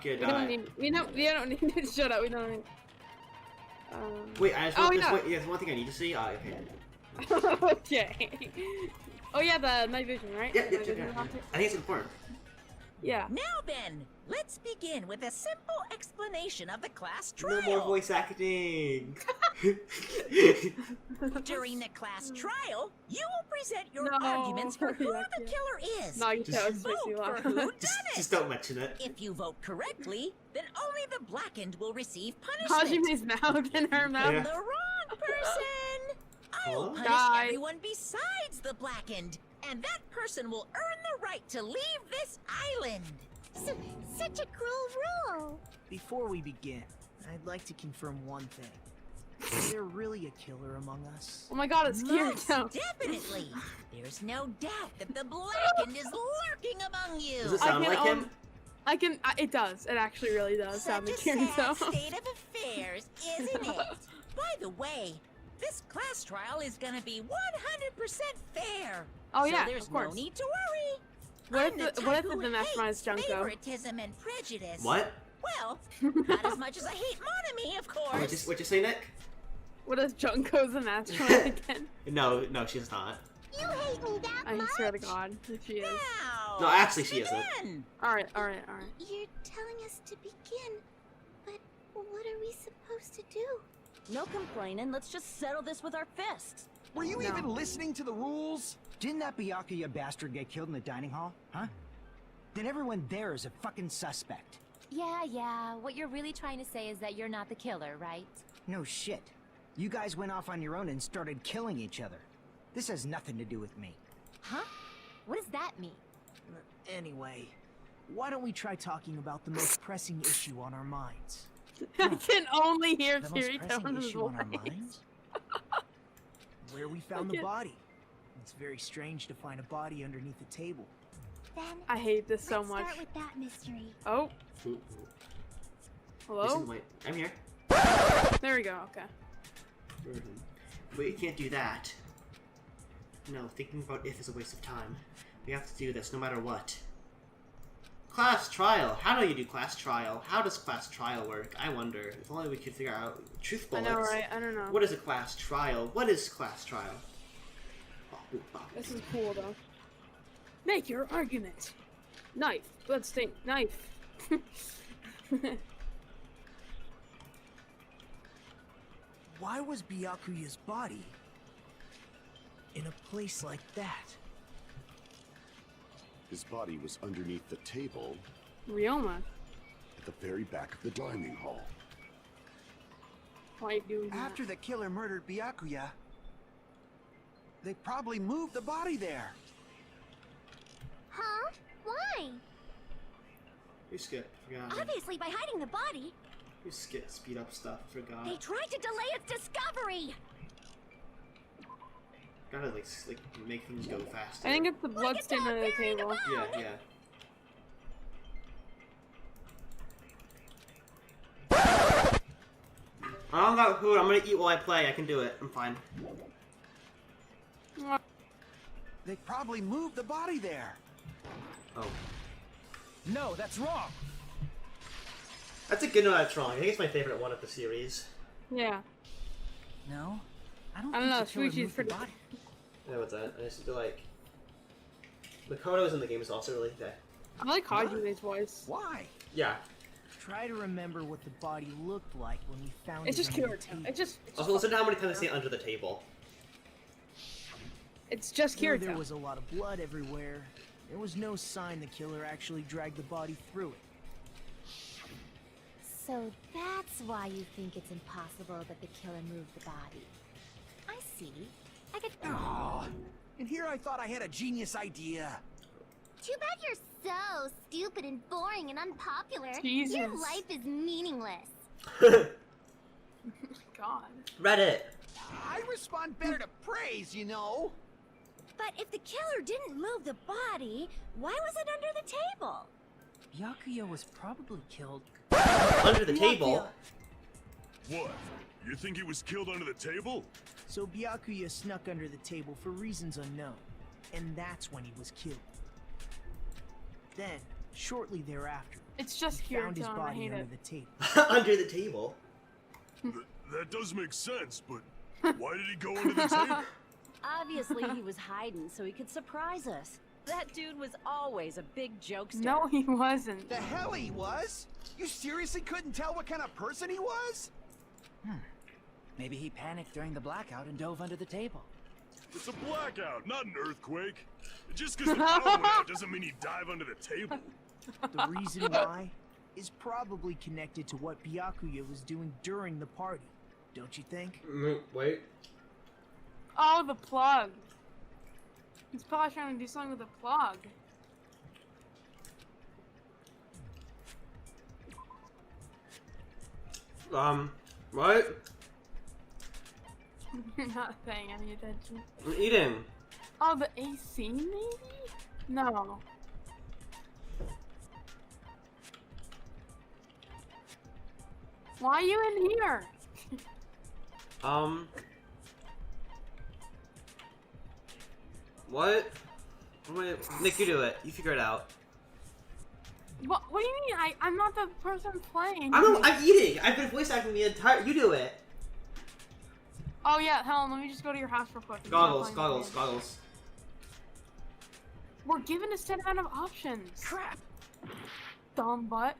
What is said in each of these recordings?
Byakuya We don't died. need. We don't need to shut up. We don't need. Wait, I just want yeah. wait, there's one thing I need to see. Okay. Okay. Oh yeah, the night vision, right? Yep, Night yep, vision yep. object? I think it's important. Yeah. Now then, let's begin with a simple explanation of the class No trial. more voice acting. During the class trial, you will present your No. arguments for who Yeah, the yeah. killer is. No, you Just can't Vote speak too for loud. who done just it. don't mention it. If you vote correctly, then only the blackened will receive punishment. Hajime's mouth in her mouth. Yeah. The wrong person. I will Huh? punish Die. everyone besides the blackened, and that person will earn the right to leave this island. Such a cruel rule. Before we begin, I'd like to confirm one thing. Is there really a killer among us? Oh my god, it's Most Kirito. definitely. There's no doubt that the blackened is lurking among you. Does it sound like him? It does. It actually really does sound Such like a sad Kirito. state of affairs, isn't it? By the way, this class trial is gonna be 100% fair. Oh so yeah, there's of course. no need to worry. What I'm if the what type if who the mastermind is hates Junko? favoritism and prejudice. What? Well, not as much as I hate Monami, of course. What'd you say, Nick? What if Junko's a mastermind again? No, she's not. You hate me that I much? swear to God, if she is. Now, No, actually, she begin. isn't. Alright. You're telling us to begin, but what are we supposed to do? No complaining, let's just settle this with our fists. Were you No. even listening to the rules? Didn't that Byakuya bastard get killed in the dining hall? Huh? Then everyone there is a fucking suspect. Yeah, what you're really trying to say is that you're not the killer, right? No shit. You guys went off on your own and started killing each other. This has nothing to do with me. Huh? What does that mean? Anyway, why don't we try talking about the most pressing issue on our minds? I can only hear The most Kirito pressing from his issue on our voice. minds? Where we found the body. It's very strange to find a body underneath the table. Then I hate this so let's much. start with that mystery. Oh, Ooh, hello? Listen, wait, I'm here. There we go, okay. But you can't do that. No, thinking about if is a waste of time. We have to do this no matter what. Class trial. How do you do class trial? How does class trial work? I wonder. If only we could figure out truth I bullets. know, right? I don't know. What is a class trial? What is class trial? This is cool, though. Make your argument. Knife. Bloodstain. Knife. Why was Byakuya's body in a place like that? His body was underneath the table Ryoma. at the very back of the dining hall. Why are you doing that? After the killer murdered Byakuya, they probably moved the body there. Huh? Why? You skip. Forgot. Obviously by hiding the body. You skip. Speed up stuff. Forgot. They tried to delay its discovery. Gotta like make things go faster. I think it's the bloodstain under the table. Yeah. I don't got food. I'm gonna eat while I play. I can do it. I'm fine. They probably moved the body there. Oh. No, that's wrong. That's a good no, that's wrong. I think it's my favorite one of the series. Yeah. No, I I don't know, Shuichi's pretty... Yeah, what's that? I just feel like Makoto's in the game is also really good. I like Hajime's voice. Why? Yeah. Try to remember what the body looked like when we found It's it just under the Kirito. table. It's Also, listen to how many times they say under the table. just Though there Kirito. was a lot of blood everywhere. There was no sign the killer actually dragged the body through it. So that's why you think it's impossible that the killer moved the body. I see. I could... Oh, and here I thought I had a genius idea. Too bad you're so stupid and boring and unpopular. Jesus. Your life is meaningless. God. Reddit. I respond better to praise, you know. But if the killer didn't move the body, why was it under the table? Byakuya was probably killed. Under the table? What? You think he was killed under the table? So Byakuya snuck under the table for reasons unknown. And that's when he was killed. Then, Shortly thereafter, It's just he here, found his John. I body hate under it. the table. Under the table. That does make sense, but why did he go under the table? Obviously, he was hiding so he could surprise us. That dude was always a big jokester. No, he wasn't. The hell he was? You seriously couldn't tell what kind of person he was? Maybe he panicked during the blackout and dove under the table. It's a blackout, not an earthquake. Just because the power went out doesn't mean he dive under the table. The reason why is probably connected to what Byakuya was doing during the party, don't you think? Wait. Oh, the plug. He's probably trying to do something with the plug. What? You're not paying any attention. I'm eating. Oh, the AC maybe? No. Why are you in here? What? Wait, Nick, you do it. You figure it out. What do you mean? I'm not the person playing. I'm eating. I've been voice acting the entire. You do it. Oh yeah, Helen, let me just go to your house real quick. I'm not Goggles, playing goggles, the game. goggles. We're given a set amount of options. Crap! Dumb butt.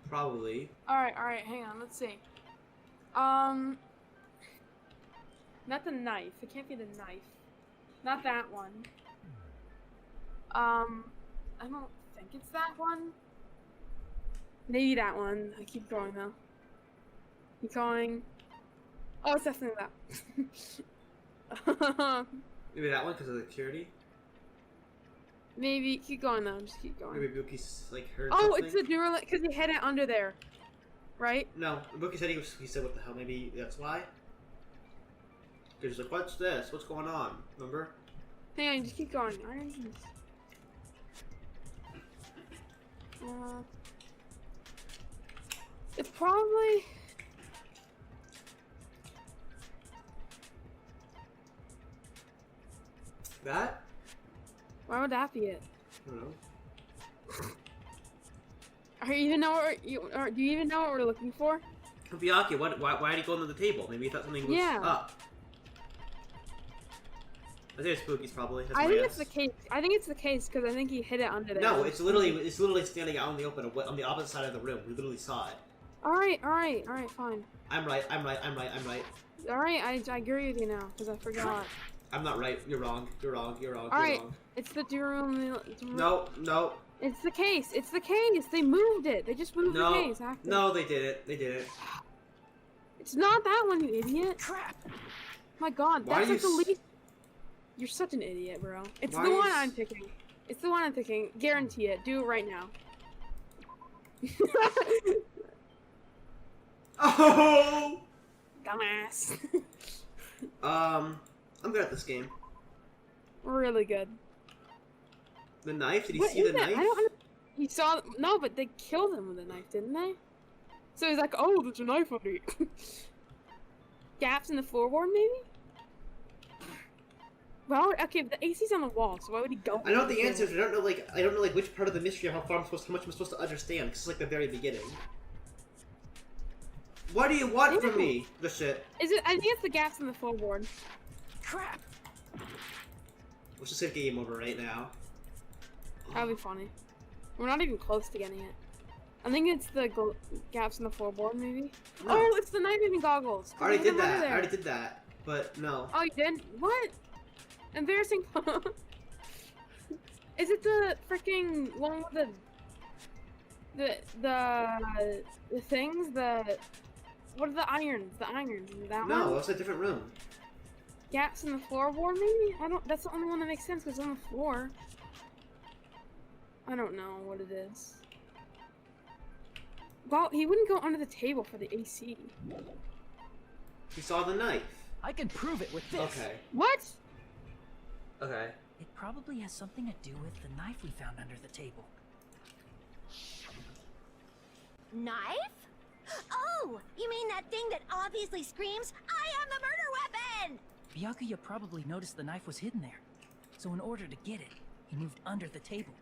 Probably. Alright, hang on, let's see. Not the knife. It can't be the knife. Not that one. I don't think it's that one. Maybe that one. I keep going though. Keep going. Oh, it's definitely that. Maybe that one because of the security. Maybe keep going though. Just keep going. Maybe Buki's like heard Oh, something. it's the Duralink because he hid it under there, right? No, Buki said he said what the hell. Maybe that's why. He's like, what's this? What's going on? Remember? Hang on, just keep going. Alright. It's probably. That? Why would that be it? I don't know. Do you even know what we're looking for? Byakuya, why did he go under the table? Maybe he thought something was Yeah. up. I think it's Spooky's probably. That's I my think guess. it's the case. I think it's the case because I think he hid it under there. No, it's literally standing out in the open on the opposite side of the room. We literally saw it. All right, fine. I'm right. All right, I agree with you now because I forgot. I'm not right. You're wrong. All right, it's the room. No. It's the case. It's the case. They moved it. They just moved the case. After. No, they did it. They did it. It's not that one, you idiot. Crap! My God, Why that's are like the you least. You're such an idiot, bro. It's Why the are one you I'm picking. It's the one I'm picking. Guarantee it. Do it right now. Oh! Dumbass. I'm good at this game. Really good. The knife? Did he What see is the it? knife? I don't. He saw. No, but they killed him with a knife, didn't they? So he's like, "Oh, there's a knife under it." Gaps in the floorboard, maybe. Well, okay, the AC's on the wall, so why would he go? I know what the answer is. I don't know like which part of the mystery of how much I'm supposed to understand. Cause it's like the very beginning. What do you want from me? The shit. Is it? I think it's the gaps in the floorboard. Crap! Let's just hit game over right now. That'd be funny. We're not even close to getting it. I think it's the gaps in the floorboard, maybe. No. Oh, it's the night vision goggles. I already did that. I already did that. But no. Oh, you did? What? Embarrassing. Is it the freaking one with the things? What are the irons? The irons? That No, one? that's a different room. Gaps in the floorboard, maybe? I don't. That's the only one that makes sense because it's on the floor. I don't know what it is. Well, he wouldn't go under the table for the AC. He saw the knife. I can prove it with this. Okay. What? Okay. It probably has something to do with the knife we found under the table. Knife? Oh, you mean that thing that obviously screams, "I am the murder weapon"? Byakuya probably noticed the knife was hidden there. So in order to get it, he moved under the table.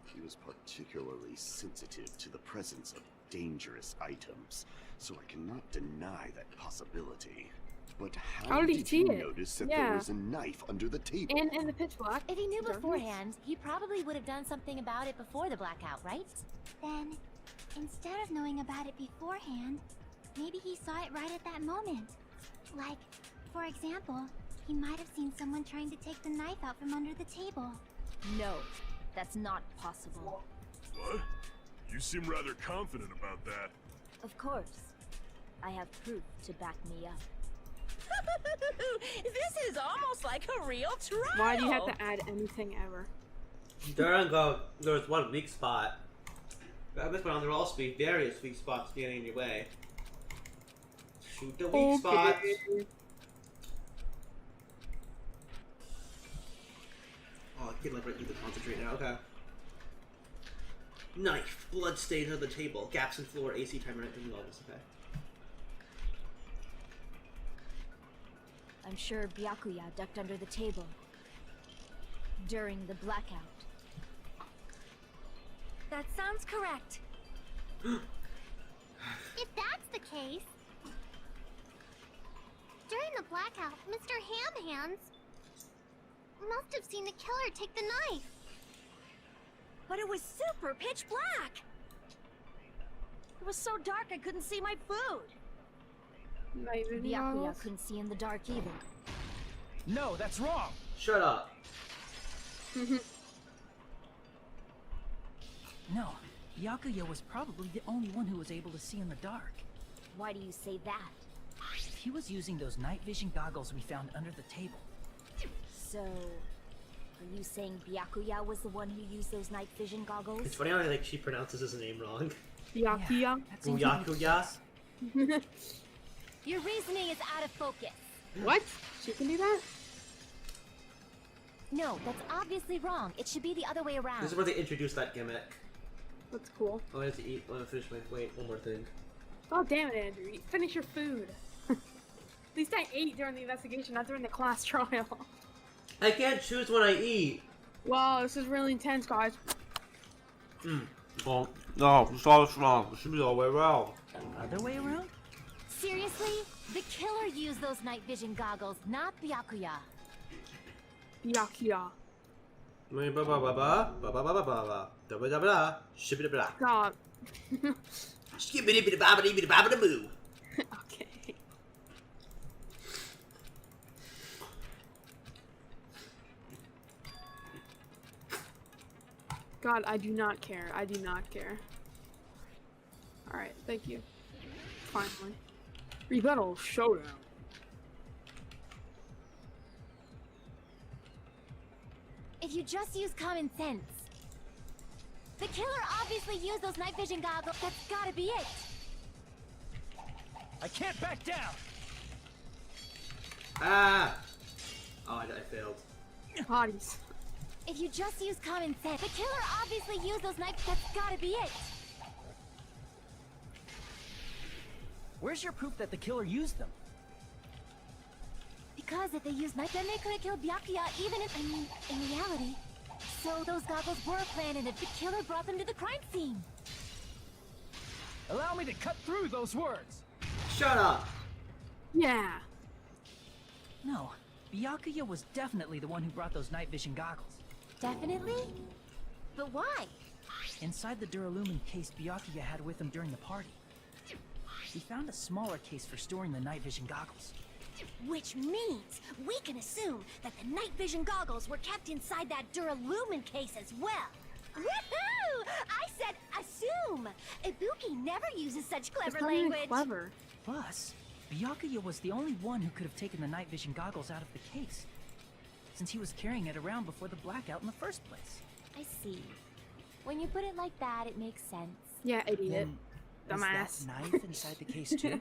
He was particularly sensitive to the presence of dangerous items, so I cannot deny that possibility. But how did he did see you it? notice that Yeah. there was a knife under the table? And in the pitch black. If he knew darkness. beforehand, he probably would have done something about it before the blackout, right? Then, instead of knowing about it beforehand, maybe he saw it right at that moment. Like, for example, he might have seen someone trying to take the knife out from under the table. No, that's not possible. What? You seem rather confident about that. Of course. I have proof to back me up. This is almost like a real trial. Why do you have to add anything ever? There's one weak spot. But at this point, there will also be various weak spots getting in your way. Shoot the weak spots. Oh, I can like need to concentrate now. Okay. Knife, blood stains on the table, gaps in floor, AC timer, and all this. Okay. I'm sure Byakuya ducked under the table during the blackout. That sounds correct. If that's the case, during the blackout, Mr. Ham Hands must have seen the killer take the knife. But it was super pitch black! It was so dark I couldn't see my food. Night vision Byakuya goggles? couldn't see in the dark either. No, that's wrong! Shut up. No, Byakuya was probably the only one who was able to see in the dark. Why do you say that? He was using those night vision goggles we found under the table. So, are you saying Byakuya was the one who used those night vision goggles? It's funny how like she pronounces his name wrong. Byakuya? that seems to make Byakuya. sense. Your reasoning is out of focus. What? She can do that? No, that's obviously wrong. It should be the other way around. This is where they introduced that gimmick. That's cool. Oh, I have to eat. I want to finish my. Wait, one more thing. Oh, damn it, Andrew. Finish your food. At least I ate during the investigation, not during the class trial. I can't choose when I eat. Wow, this is really intense, guys. Oh, no, it's all wrong. It should be all the way around. Other way around? Seriously? The killer used those night vision goggles, not Byakuya. Byakuya. Stop. Skibbity-bitty-bobbity-bitty-bobbity-boo. Okay. God, I do not care. I do not care. Alright, thank you. Finally. Rebuttal showdown. If you just use common sense. The killer obviously used those night vision goggles. That's gotta be it. I can't back down! Ah! Oh, I failed. Hotties. If you just use common sense. The killer obviously used those night. That's gotta be it. Where's your proof that the killer used them? Because if they used night, then they could have killed Byakuya even if, in reality. So those goggles were planted and the killer brought them to the crime scene. Allow me to cut through those words! Shut up! Yeah. No, Byakuya was definitely the one who brought those night vision goggles. Definitely? But why? Inside the Duralumin case Byakuya had with him during the party, we found a smaller case for storing the night vision goggles. Which means we can assume that the night vision goggles were kept inside that Duralumin case as well. Woohoo! I said assume! Ibuki never uses such clever It's not even language. clever. Plus, Byakuya was the only one who could have taken the night vision goggles out of the case, since he was carrying it around before the blackout in the first place. I see. When you put it like that, it makes sense. Yeah, idiot. Was Dumbass. that knife inside the case too?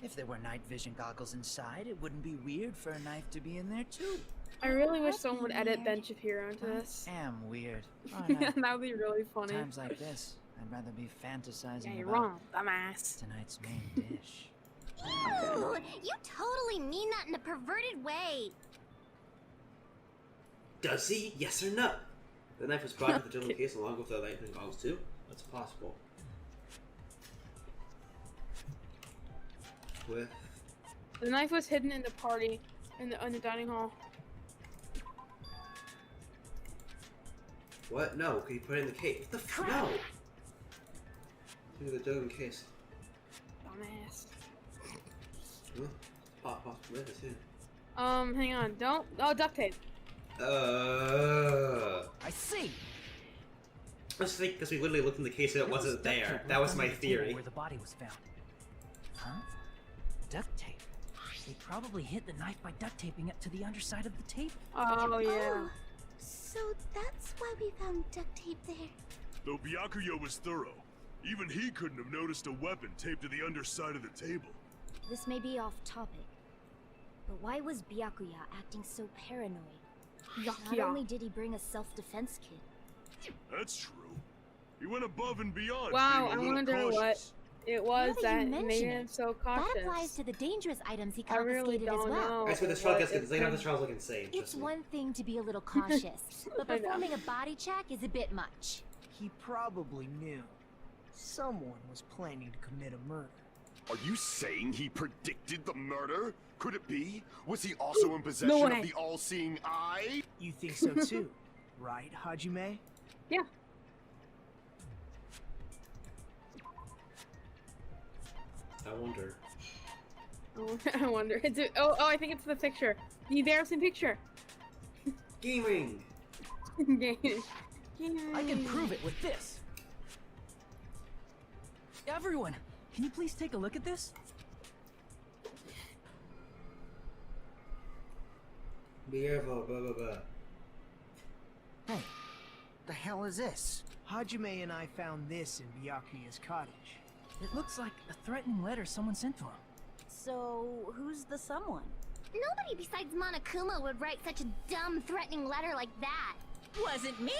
If there were night vision goggles inside, it wouldn't be weird for a knife to be in there too. I really wish someone would edit Ben Shapiro into this. I am weird. aren't I? That would be really funny. Times like this, I'd rather be fantasizing Yeah, you're about wrong, dumbass. tonight's main dish. Ew, you totally mean that in a perverted way. Does he? Yes or no? The knife was brought to the gentleman case along with the night vision goggles too? That's possible. With... The knife was hidden in the party, in the dining hall. What? No, could you put it in the case? What the f- No! Look at the gentleman case. Dumbass. Huh? Possible with it too. Hang on, don't. Oh, duct tape. I see. Let's think, because we literally looked in the case and it wasn't there. That was my theory. Where the body was found. Huh? Duct tape. They probably hid the knife by duct taping it to the underside of the table. Oh, yeah. Oh, so that's why we found duct tape there. Though Byakuya was thorough, even he couldn't have noticed a weapon taped to the underside of the table. This may be off topic, but why was Byakuya acting so paranoid? Not Yakuya. only did he bring a self-defense kit, That's true. He went above and beyond. Wow, being a I little wonder cautious. what it was Now that that you made mention him it, so that applies cautious. to the dangerous items he I really confiscated as don't well. know. I swear this trial gets good, because later on this trial's look insane. It's Trust me. one thing to be a little cautious, but I know. performing a body check is a bit much. He probably knew someone was planning to commit a murder. Are you saying he predicted the murder? Could it be? Was he also in possession way. of the all-seeing eye? You think so too, right, Hajime? Yeah. I wonder. I wonder. Oh, I think it's the picture. The embarrassing picture. Gaming! Gaming. I can prove it with this. Everyone, can you please take a look at this? Be careful, blah blah blah. Hey, the hell is this? Hajime and I found this in Byakuya's cottage. It looks like a threatening letter someone sent to him. so who's the someone? Nobody besides Monokuma would write such a dumb, threatening letter like that. Wasn't me.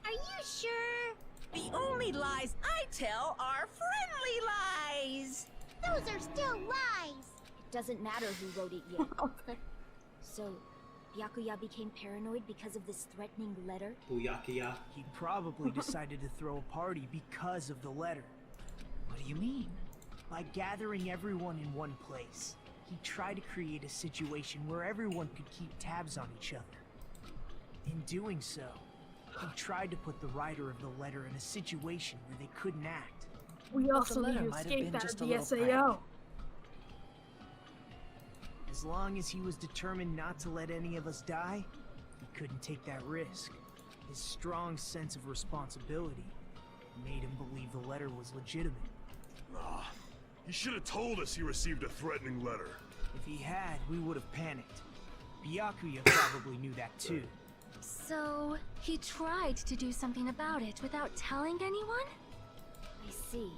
Are you sure? The only lies I tell are friendly lies. Those are still lies. It doesn't matter who wrote it yet. So, Byakuya became paranoid because of this threatening letter? Booyakuya. He probably decided to throw a party because of the letter. What do you mean? By gathering everyone in one place, he tried to create a situation where everyone could keep tabs on each other. In doing so, he tried to put the writer of the letter in a situation where they couldn't act. We also letter need to might have escape been that just of a the little SAO. As long as he was determined not to let any of us die, he couldn't take that risk. His strong sense of responsibility made him believe the letter was legitimate. Ah, he should have told us he received a threatening letter. If he had, we would have panicked. Byakuya probably knew that too. So, he tried to do something about it without telling anyone? I see.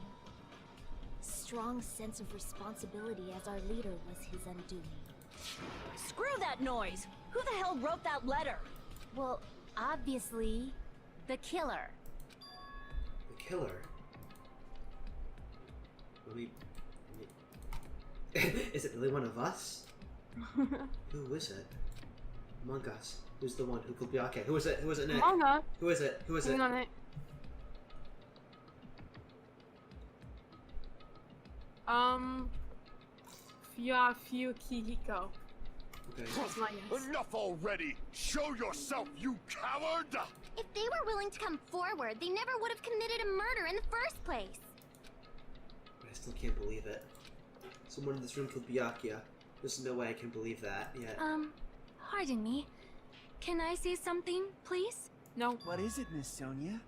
Strong sense of responsibility as our leader was his undoing. Screw that noise! Who the hell wrote that letter? Well, obviously, the killer. The killer? Is it really one of us? Who is it? Among us. Who's the one who could be okay? Who is it? Who is it, Nick? Among Us. Who is it? Who is it? Hang on it. Fukihiko. Okay. That's my guess. Enough already! Show yourself, you coward! If they were willing to come forward, they never would have committed a murder in the first place. I still can't believe it. Someone in this room killed Byakuya. There's no way I can believe that yet. Pardon me. Can I say something, please? No. What is it, Miss Sonia?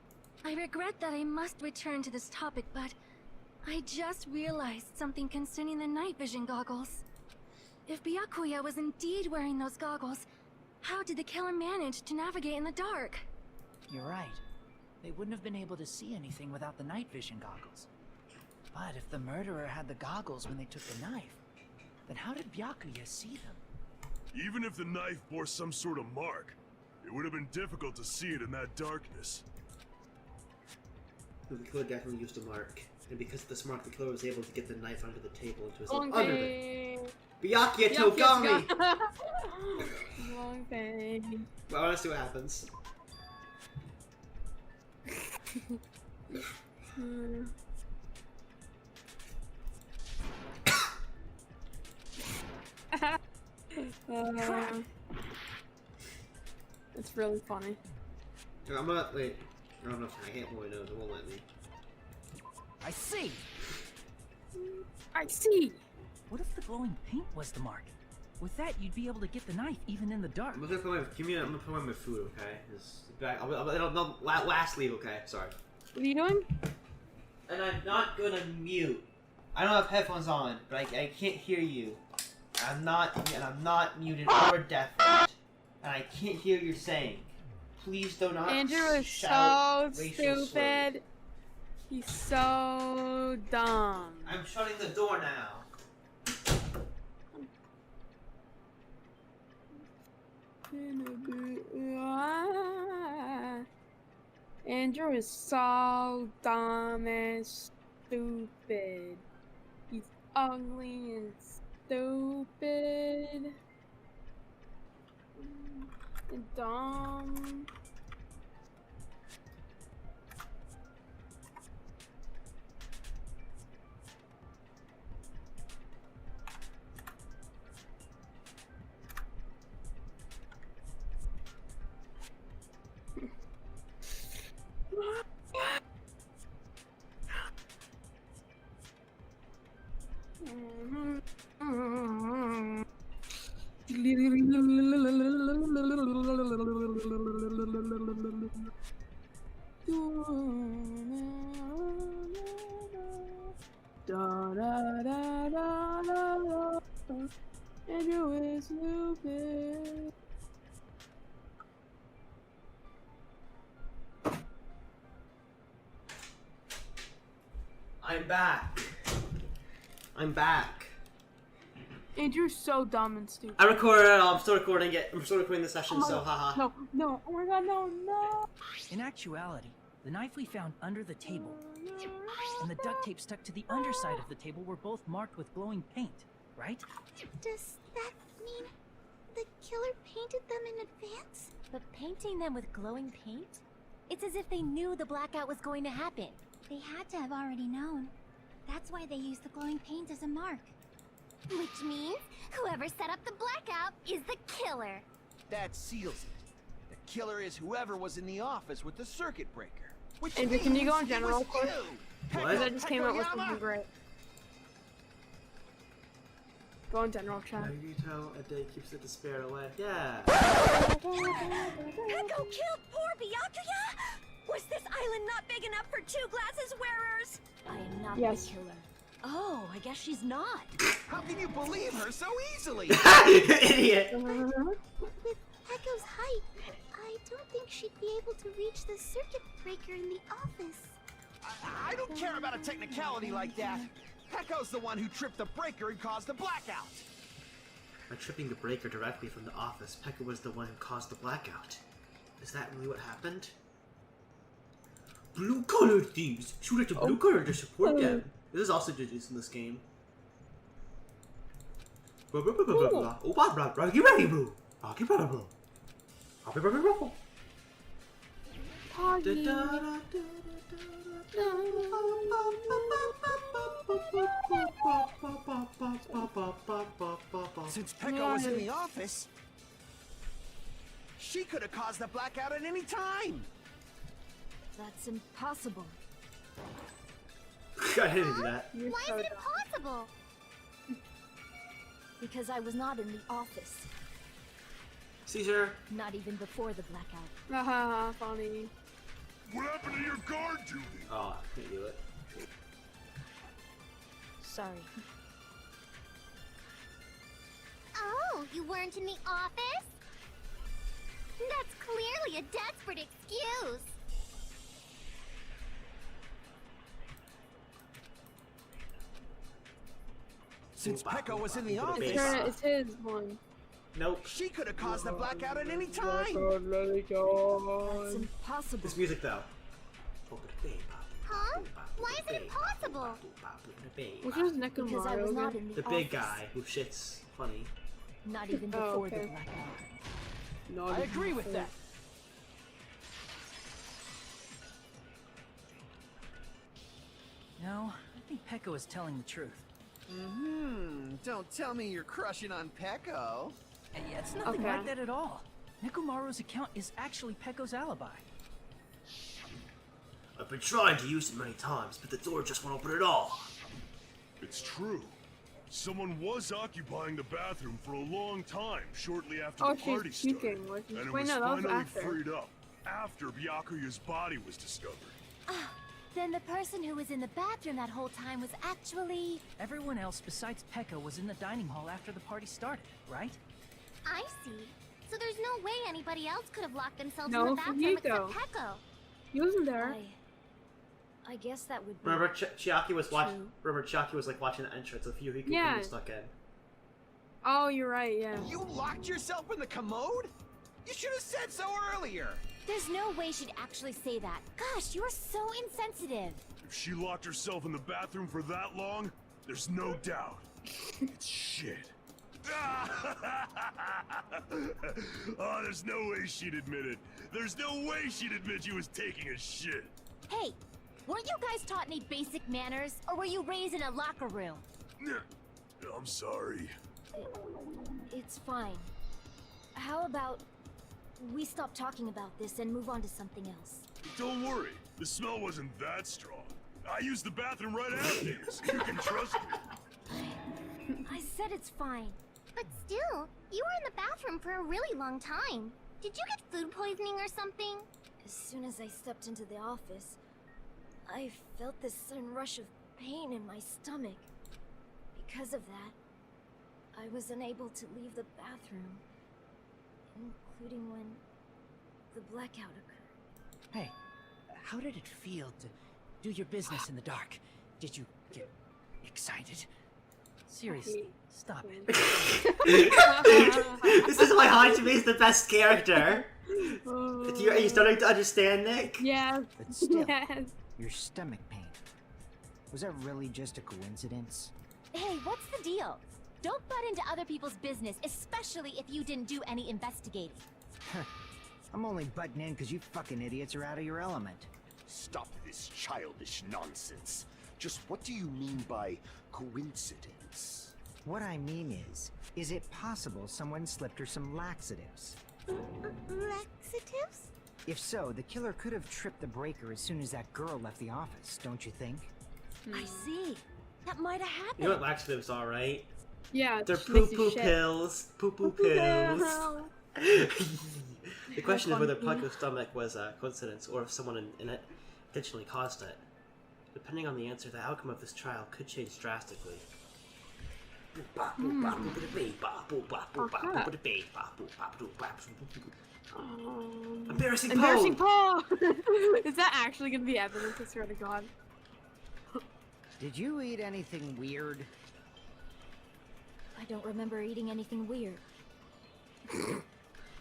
I regret that I must return to this topic, but I just realized something concerning the night vision goggles. If Byakuya was indeed wearing those goggles, how did the killer manage to navigate in the dark? You're right. They wouldn't have been able to see anything without the night vision goggles. But if the murderer had the goggles when they took the knife, then how did Byakuya see them? Even if the knife bore some sort of mark, it would have been difficult to see it in that darkness. The killer definitely used a mark. And because of this mark, the killer was able to get the knife under the table into his Okay. under the... Byakuya Byakuya's Togami! got- Long thing. Well, let's see what happens. It's really funny. I'm gonna wait. I don't know if I can't really know. It won't let me. I see. I see. What if the glowing paint was the mark? With that, you'd be able to get the knife even in the dark. I'm gonna put my I'm gonna put away my food, okay? Lastly, okay? Sorry. What are you doing? And I'm not gonna mute. I don't have headphones on, but I can't hear you. I'm not muted or deafened, and I can't hear you saying. Please do not Andrew is shout so racial stupid. slurs. He's so dumb. I'm shutting the door now. Andrew is so dumb and stupid. He's ugly and stupid. And dumb. Andrew is stupid. I'm back. I'm back. Andrew's so dumb and stupid. I recorded it. I'm still recording it. I'm still recording the session, Oh my so God. haha. No, no, oh my god, no, no. In actuality, the knife we found under the table and the duct tape stuck to the underside of the table were both marked with glowing paint, right? Does that mean the killer painted them in advance? But painting them with glowing paint? It's as if they knew the blackout was going to happen. They had to have already known. That's why they used the glowing paint as a mark. Which means whoever set up the blackout is the killer. That seals it. The killer is whoever was in the office with the circuit breaker. Which Andrew, can you go means in it general was quick? you. What? Because I just came out with Pekoyama? something great. Go in general chat. Naruto, a day keeps the despair away. Yeah. Peko killed poor Byakuya? Was this island not big enough for two glasses wearers? I am not Yes. the killer. Oh, I guess she's not. How can you believe her so easily? Idiot. With Peko's height, I don't think she'd be able to reach the circuit breaker in the office. I don't care about a technicality like that. Peko's the one who tripped the breaker and caused the blackout. By tripping the breaker directly from the office, Pekka was the one who caused the blackout. Is that really what happened? Blue-collar thieves! Shoot at the blue collar to support them. This is also introduced in this game. Blah, blah, blah, blah, blah, blah. Oh, blah, blah, blah. Get ready, bro! Blah, blah, blah, blah. Blah, blah, blah, blah. Da, da, da, da, Since Peko was in the office, she could have caused the blackout at any time. That's impossible. I didn't do that. You're Why so is it dumb. impossible? Because I was not in the office. Caesar. Not even before the blackout. Haha, funny. What happened to your guard duty? Oh, I can't do it. Sorry. Oh, you weren't in the office? That's clearly a desperate excuse. Since Peko was in the It's It's, office, turn, it's his one. Nope. she could have caused the blackout at any time. That's impossible. This music though. Huh? Why is it impossible? Which was Because I Nekomaru was not again? in the The big office. guy who shits funny. Not even Oh, before okay. the blackout. No, I agree with that. No, I think Peko is telling the truth. Don't tell me you're crushing on Peko. And yeah, it's nothing Okay. like that at all. Nekomaru's account is actually Peko's alibi. I've been trying to use it many times, but the door just won't open at all. It's true. Someone was occupying the bathroom for a long time shortly after Oh, the party she's started. puking. Like, And it wait, was no, that was finally after. freed up after Byakuya's body was discovered. Then the person who was in the bathroom that whole time was actually... Everyone else besides Peko was in the dining hall after the party started, right? I see. So there's no way anybody else could have locked themselves No, in the bathroom Fumiko. except Peko. He wasn't there. I guess that would be Remember, Chiaki was watching. True. Remember, Chiaki was like watching the entrance of Yukiko Yeah. being stuck in. Oh, you're right, yeah. You locked yourself in the commode? You should have said so earlier. There's no way she'd actually say that. Gosh, you're so insensitive. If she locked herself in the bathroom for that long, there's no doubt. It's shit. Oh, there's no way she'd admit it. There's no way she'd admit she was taking a shit. Hey, weren't you guys taught any basic manners, or were you raised in a locker room? I'm sorry. It's fine. How about we stop talking about this and move on to something else? Don't worry, the smell wasn't that strong. I used the bathroom right afterwards. You can trust me. I said it's fine. But still, you were in the bathroom for a really long time. Did you get food poisoning or something? As soon as I stepped into the office, I felt this sudden rush of pain in my stomach. Because of that, I was unable to leave the bathroom, including when the blackout occurred. Hey, how did it feel to do your business in the dark? Did you get excited? Seriously, stop it. This is why Hajime is the best character. Are you starting to understand, Nick? Yes. But still, Yes. your stomach pain. Was that really just a coincidence? Hey, what's the deal? Don't butt into other people's business, especially if you didn't do any investigating. I'm only butting in because you fucking idiots are out of your element. Stop this childish nonsense. Just what do you mean by coincidence? What I mean is it possible someone slipped her some laxatives? Laxatives? If so, the killer could have tripped the breaker as soon as that girl left the office, don't you think? I see. That might have happened. You know what laxatives are, right? Yeah, They're it makes you poo-poo shit. pills. Poo-poo pills. The question is whether Peko's stomach was a coincidence or if someone in it intentionally caused it. Depending on the answer, the outcome of this trial could change drastically. Embarrassing Embarrassing Poe! Paul! Is that actually gonna be evidence? I swear to God. Did you eat anything weird? I don't remember eating anything weird.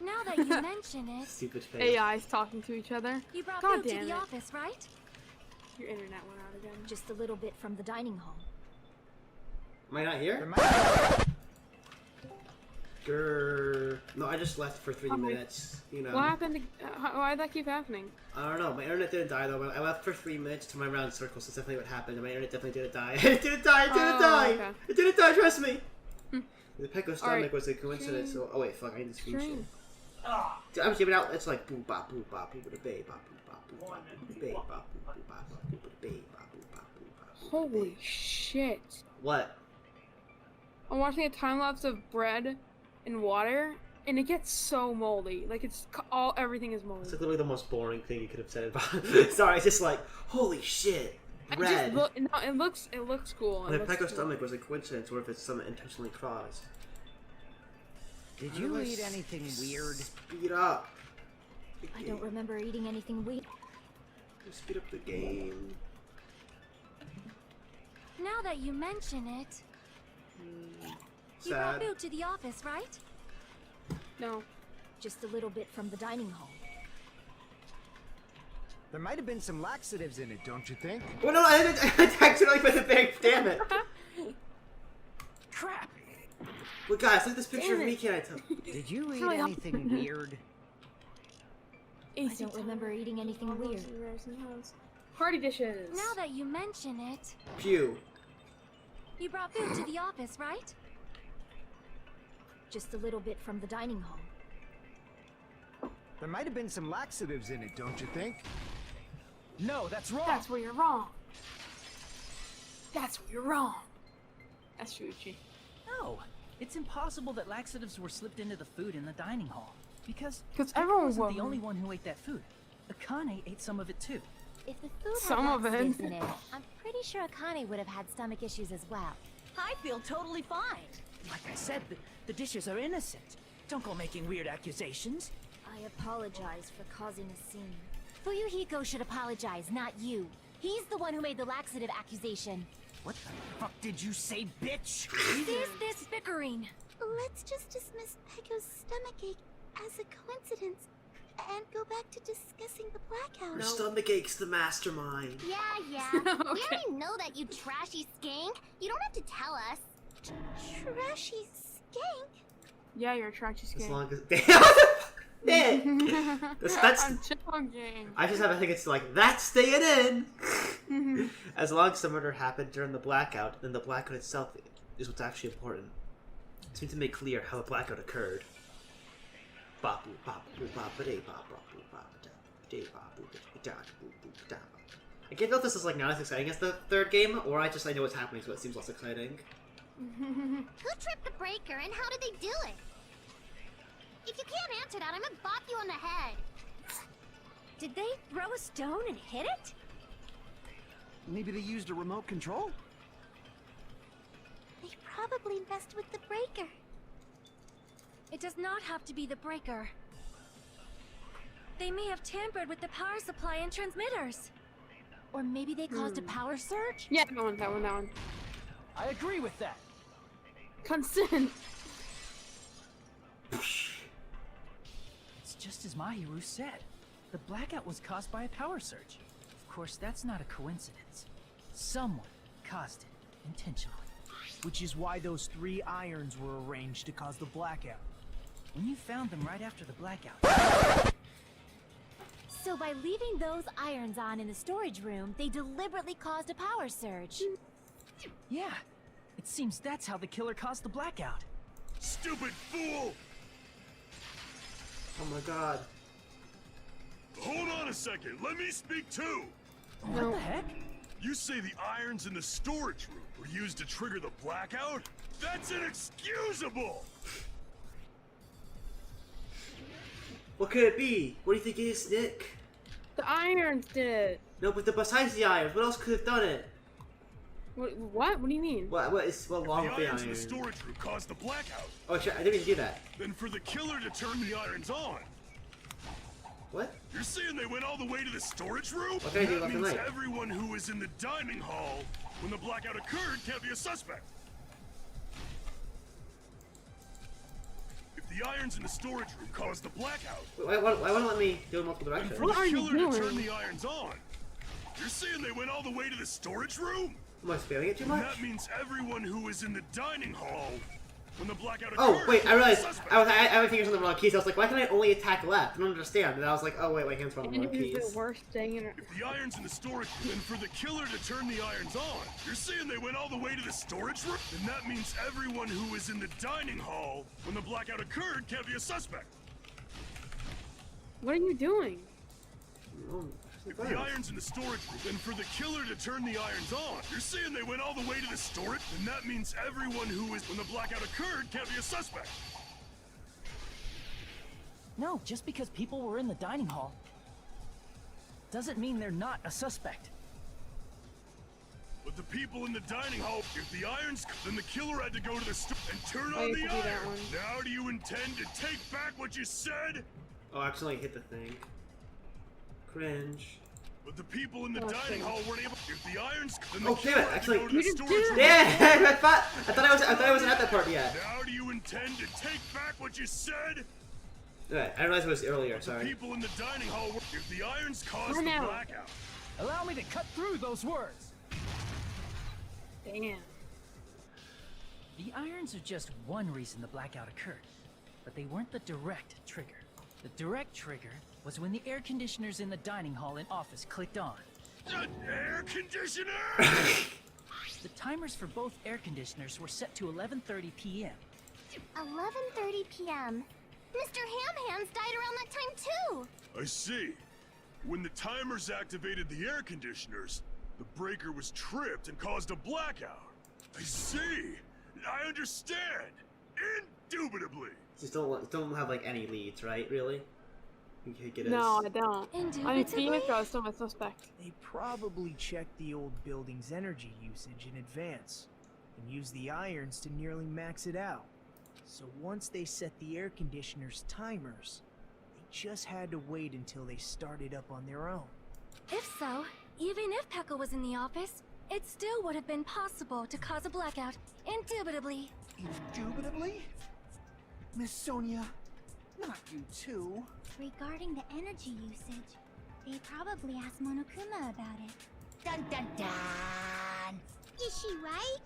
Now that you mention it, Stupid face. AI's talking to each other. you brought God food to damn the it. office, right? Your internet went out again. Just a little bit from the dining hall. Am I not here? Grrr. No, I just left for 3 Oh my- minutes. You know. What happened to... why did that keep happening? I don't know. My internet didn't die though. I left for 3 minutes to my round circle. So that's definitely what happened. And my internet definitely didn't die. It didn't die. It didn't Oh, die. okay. It didn't die. Trust me. Hmm. The Peko stomach Alright. was a coincidence. So, oh wait, fuck! I need to screenshot. Strange. I'm giving out. It's like boo bop boo bop boo ba bay bop boo bop boo bop boo ba bay bop boo bop boo ba bay bop boo bop boo bop. Holy shit. What? I'm watching a time lapse of bread and water, and it gets so moldy. Like it's everything is moldy. It's like literally the most boring thing you could have said about. Sorry, it's just like holy shit. I Red. just no, it looks cool. And It if looks Peko's cool. stomach was a coincidence, or if it's something intentionally caused. Did How do you I eat anything weird? Speed up. I don't remember eating anything weird. Speed up the game. Now that you mention it, you brought Sad. food to the office, right? No. Just a little bit from the dining hall. There might have been some laxatives in it, don't you think? Well, no, I accidentally put the thing. Damn it. Crap! Well, guys, look at this picture of Damn me. it. Can I tell? Did you eat Really? anything weird? I don't remember eating anything weird. Party dishes. Now that you mention it, Pew. you brought food to the office, right? Just a little bit from the dining hall. There might have been some laxatives in it, don't you think? No, that's wrong. That's where you're wrong. That's where you're wrong. That's Shuichi. No, it's impossible that laxatives were slipped into the food in the dining hall. Because everyone wasn't was the only one who ate that food. Akane ate some of it too. If the food Some had of it. laxatives in it, I'm pretty sure Akane would have had stomach issues as well. I feel totally fine. Like I said, the dishes are innocent. Don't go making weird accusations. I apologize for causing a scene. Fuyuhiko should apologize, not you. He's the one who made the laxative accusation. What the fuck did you say, bitch? There's this bickering. Let's just dismiss Pecco's stomachache as a coincidence and go back to discussing the blackout. Her stomach ache's the mastermind. Yeah. We already know that, you trashy skank. You don't have to tell us. Trashy skank? Yeah, you're a trashy As skin. long as that's I'm joking. I just have. I think it's like that's staying in. As long as the murder happened during the blackout, then the blackout itself is what's actually important. It's meant to make clear how the blackout occurred. I can't tell if this is like not as exciting as the third game, or I know what's happening, so it seems less exciting. Who tripped the breaker and how did they do it? If you can't answer that, I'm gonna bop you on the head. Did they throw a stone and hit it? Maybe they used a remote control? They probably messed with the breaker. It does not have to be the breaker. They may have tampered with the power supply and transmitters. Or maybe they caused a power surge? Yeah, that one. I agree with that. Consent. It's just as Mahiru said. The blackout was caused by a power surge. Of course, that's not a coincidence. Someone caused it intentionally. Which is why those 3 irons were arranged to cause the blackout. When you found them right after the blackout. So by leaving those irons on in the storage room, they deliberately caused a power surge. Yeah, it seems that's how the killer caused the blackout. Stupid fool! Oh my god. Hold on a second, let me speak too! What the heck? You say the irons in the storage room were used to trigger the blackout? That's inexcusable! What could it be? What do you think it is, Nick? The irons did it. No, but besides the irons, what else could have done it? What? What do you mean? What wrong with The the irons in the irons? storage room caused the blackout. Oh shit, I didn't even do that. Then for the killer to turn the irons on. What? You're saying they went all the way to the storage room? What can I do That about the means night? everyone who was in the dining hall when the blackout occurred can't be a suspect. If the irons in the storage room caused the blackout, Why won't it let me do it in multiple then directions? for the are you killer to doing? turn the irons on, you're saying they went all the way to the storage room? Am I spelling it too Then much? that means everyone who was in the dining hall when the blackout occurred. Oh wait, I realized suspect. I was thinking on the wrong keys. I was like, why can I only attack left? I don't understand. And I was like, oh wait, my hands were on the And wrong it was keys. the worst thing in If the irons in the storage room, then for the killer to turn the irons on, you're saying they went all the way to the storage room? Then that means everyone who was in the dining hall when the blackout occurred can't be a suspect. What are you doing? Oh, If the irons in the storage room, then for the killer to turn the irons on, you're saying they went all the way to the storage? Then that means everyone who was when the blackout occurred can't be a suspect. No, just because people were in the dining hall doesn't mean they're not a suspect. But the people in the dining hall, if the irons, then the killer had to go to the store and turn Oh, on you the can do that iron. one. Now do you intend to take back what you said? Oh, I accidentally hit the thing. Cringe. But the people in the Oh, dining shit. hall weren't able. If the irons, then the Oh, killer damn it, had actually- to go to You the just storage did room. Yeah, I thought I wasn't at that part yet. Now do you intend to take back what you said? Alright, I realized it was earlier, The sorry. people in the dining hall were. If the irons caused I the know. blackout, Allow me to cut through those words. Damn. The irons are just one reason the blackout occurred, but they weren't the direct trigger. The direct trigger was when the air conditioners in the dining hall and office clicked on. air conditioner. The timers for both air conditioners were set to 11:30 p.m. 11:30 p.m. Mr. Ham Hands died around that time too. I see. When the timers activated the air conditioners, the breaker was tripped and caused a blackout. I see. I understand. Indubitably. Just don't have like any leads, right? Really? You think it is? No, I don't. I mean, Indubitably? Femiko is still my suspect. They probably checked the old building's energy usage in advance and used the irons to nearly max it out. So once they set the air conditioner's timers, they just had to wait until they started up on their own. If so, even if Pekka was in the office, it still would have been possible to cause a blackout. Indubitably. Indubitably? Miss Sonia, not you too. Regarding the energy usage, they probably asked Monokuma about it. Dun dun dun! Is she right?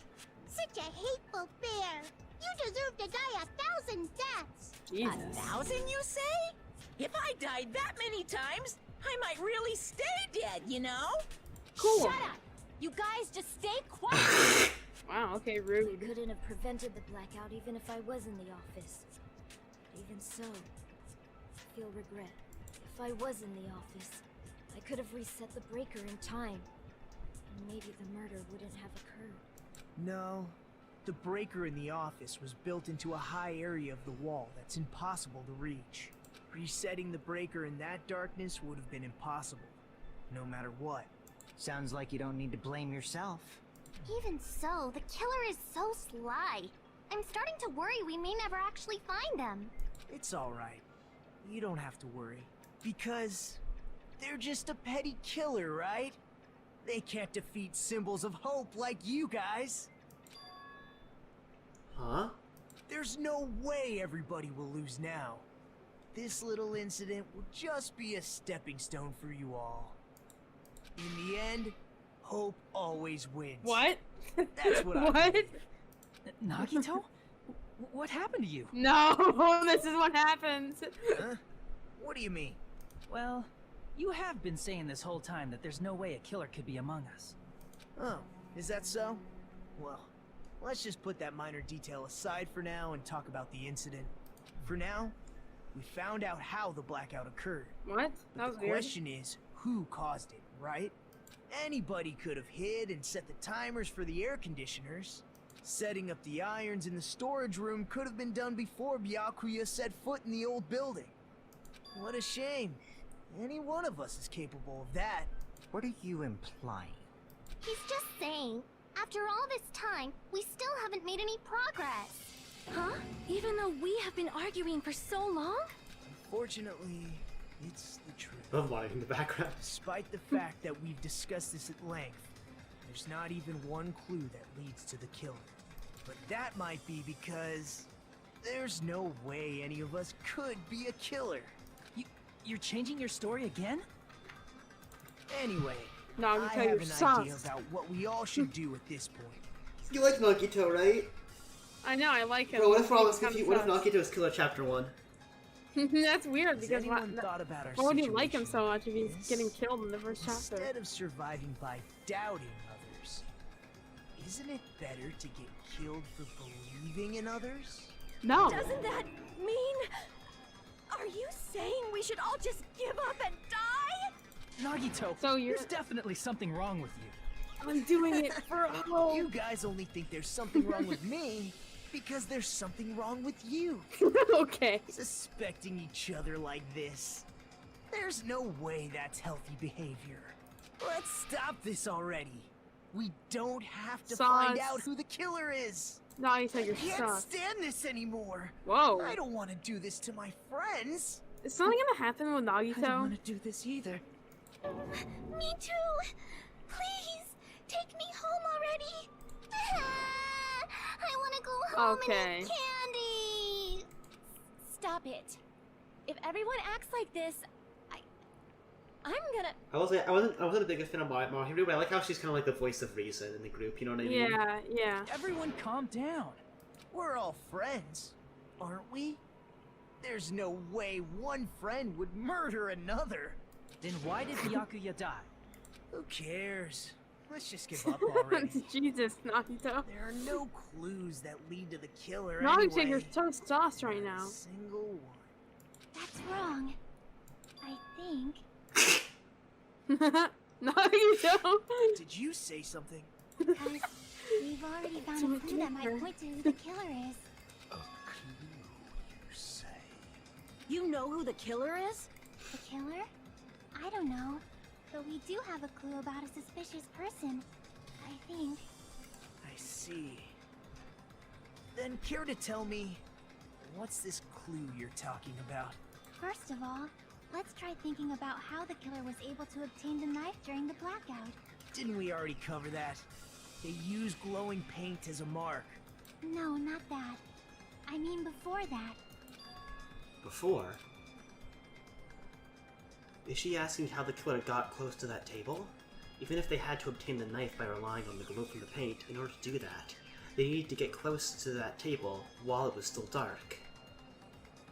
Such a hateful bear! You deserve to die 1,000 deaths! Jesus. 1,000, you say? If I died that many times, I might really stay dead, you know? Cool. Shut up! You guys just stay quiet! Wow, okay, I rude. couldn't have prevented the blackout even if I was in the office. But even so, I feel regret. If I was in the office, I could have reset the breaker in time. And maybe the murder wouldn't have occurred. No, the breaker in the office was built into a high area of the wall that's impossible to reach. Resetting the breaker in that darkness would have been impossible, no matter what. Sounds like you don't need to blame yourself. Even so, the killer is so sly. I'm starting to worry we may never actually find them. It's alright. You don't have to worry. Because they're just a petty killer, right? They can't defeat symbols of hope like you guys. Huh? There's no way everybody will lose now. This little incident will just be a stepping stone for you all. In the end, hope always wins. What? That's what I What? Nagito? What happened to you? No, this is what happens. Huh? What do you mean? Well, you have been saying this whole time that there's no way a killer could be among us. Oh, is that so? Well, let's just put that minor detail aside for now and talk about the incident. For now, we found out how the blackout occurred. What? But That was the weird. question is, who caused it, right? Anybody could have hid and set the timers for the air conditioners. Setting up the irons in the storage room could have been done before Byakuya set foot in the old building. What a shame. Any one of us is capable of that. What are you implying? He's just saying, after all this time, we still haven't made any progress. Huh? Even though we have been arguing for so long? Unfortunately, it's the truth. Love Lonnie in the background. Despite the fact that we've discussed this at length, there's not even one clue that leads to the killer. But that might be because there's no way any of us could be a killer. You're changing your story again? Anyway, No, I'm gonna I tell you have an sus. idea about what we all should do at this point. You like Nagito, right? I know, I like him. Bro, what if, He's what kinda if sus. Nagito was Killer Chapter 1? That's weird Has because anyone thought about our why would you like him situation so much if he's this? getting killed in the first chapter? Instead of surviving by doubting others, isn't it better to get killed for believing in others? No. Doesn't that mean... Are you saying we should all just give up and die? Nagito, So you're- there's definitely something wrong with you. I'm doing it for hope. You guys only think there's something wrong with me because there's something wrong with you. Okay. Suspecting each other like this. There's no way that's healthy behavior. Let's stop this already. We don't have to find Sus. out who the killer is. Nagito, you're I can't sus. stand this anymore. Whoa. I don't want to do this to my friends. Is something gonna happen with I don't Nagito? want to do this either. Me too! Please, take me home already! I want to go home Okay. and eat candy! Stop it. If everyone acts like this, I'm gonna... I wasn't the biggest fan of Mahiru, but I like how she's kind of like the voice of reason in the group. You know what I mean? Yeah, yeah. Everyone calm down. We're all friends, aren't we? There's no way one friend would murder another. Then why did Byakuya die? Who cares? Let's just give up already. Jesus, Nagito. There are no clues that lead to the killer Nagito, anyway. you're so sauce right now. Single one. That's wrong. I think. Nagito! Did you say something? Because we've already found a clue that might point to who the killer is. A clue, you say? You know who the killer is? The killer? I don't know. But we do have a clue about a suspicious person. I think. I see. Then care to tell me, what's this clue you're talking about? First of all, let's try thinking about how the killer was able to obtain the knife during the blackout. Didn't we already cover that? They used glowing paint as a mark. No, not that. I mean before that. Before? Is she asking how the killer got close to that table? Even if they had to obtain the knife by relying on the glow from the paint, in order to do that, they needed to get close to that table while it was still dark.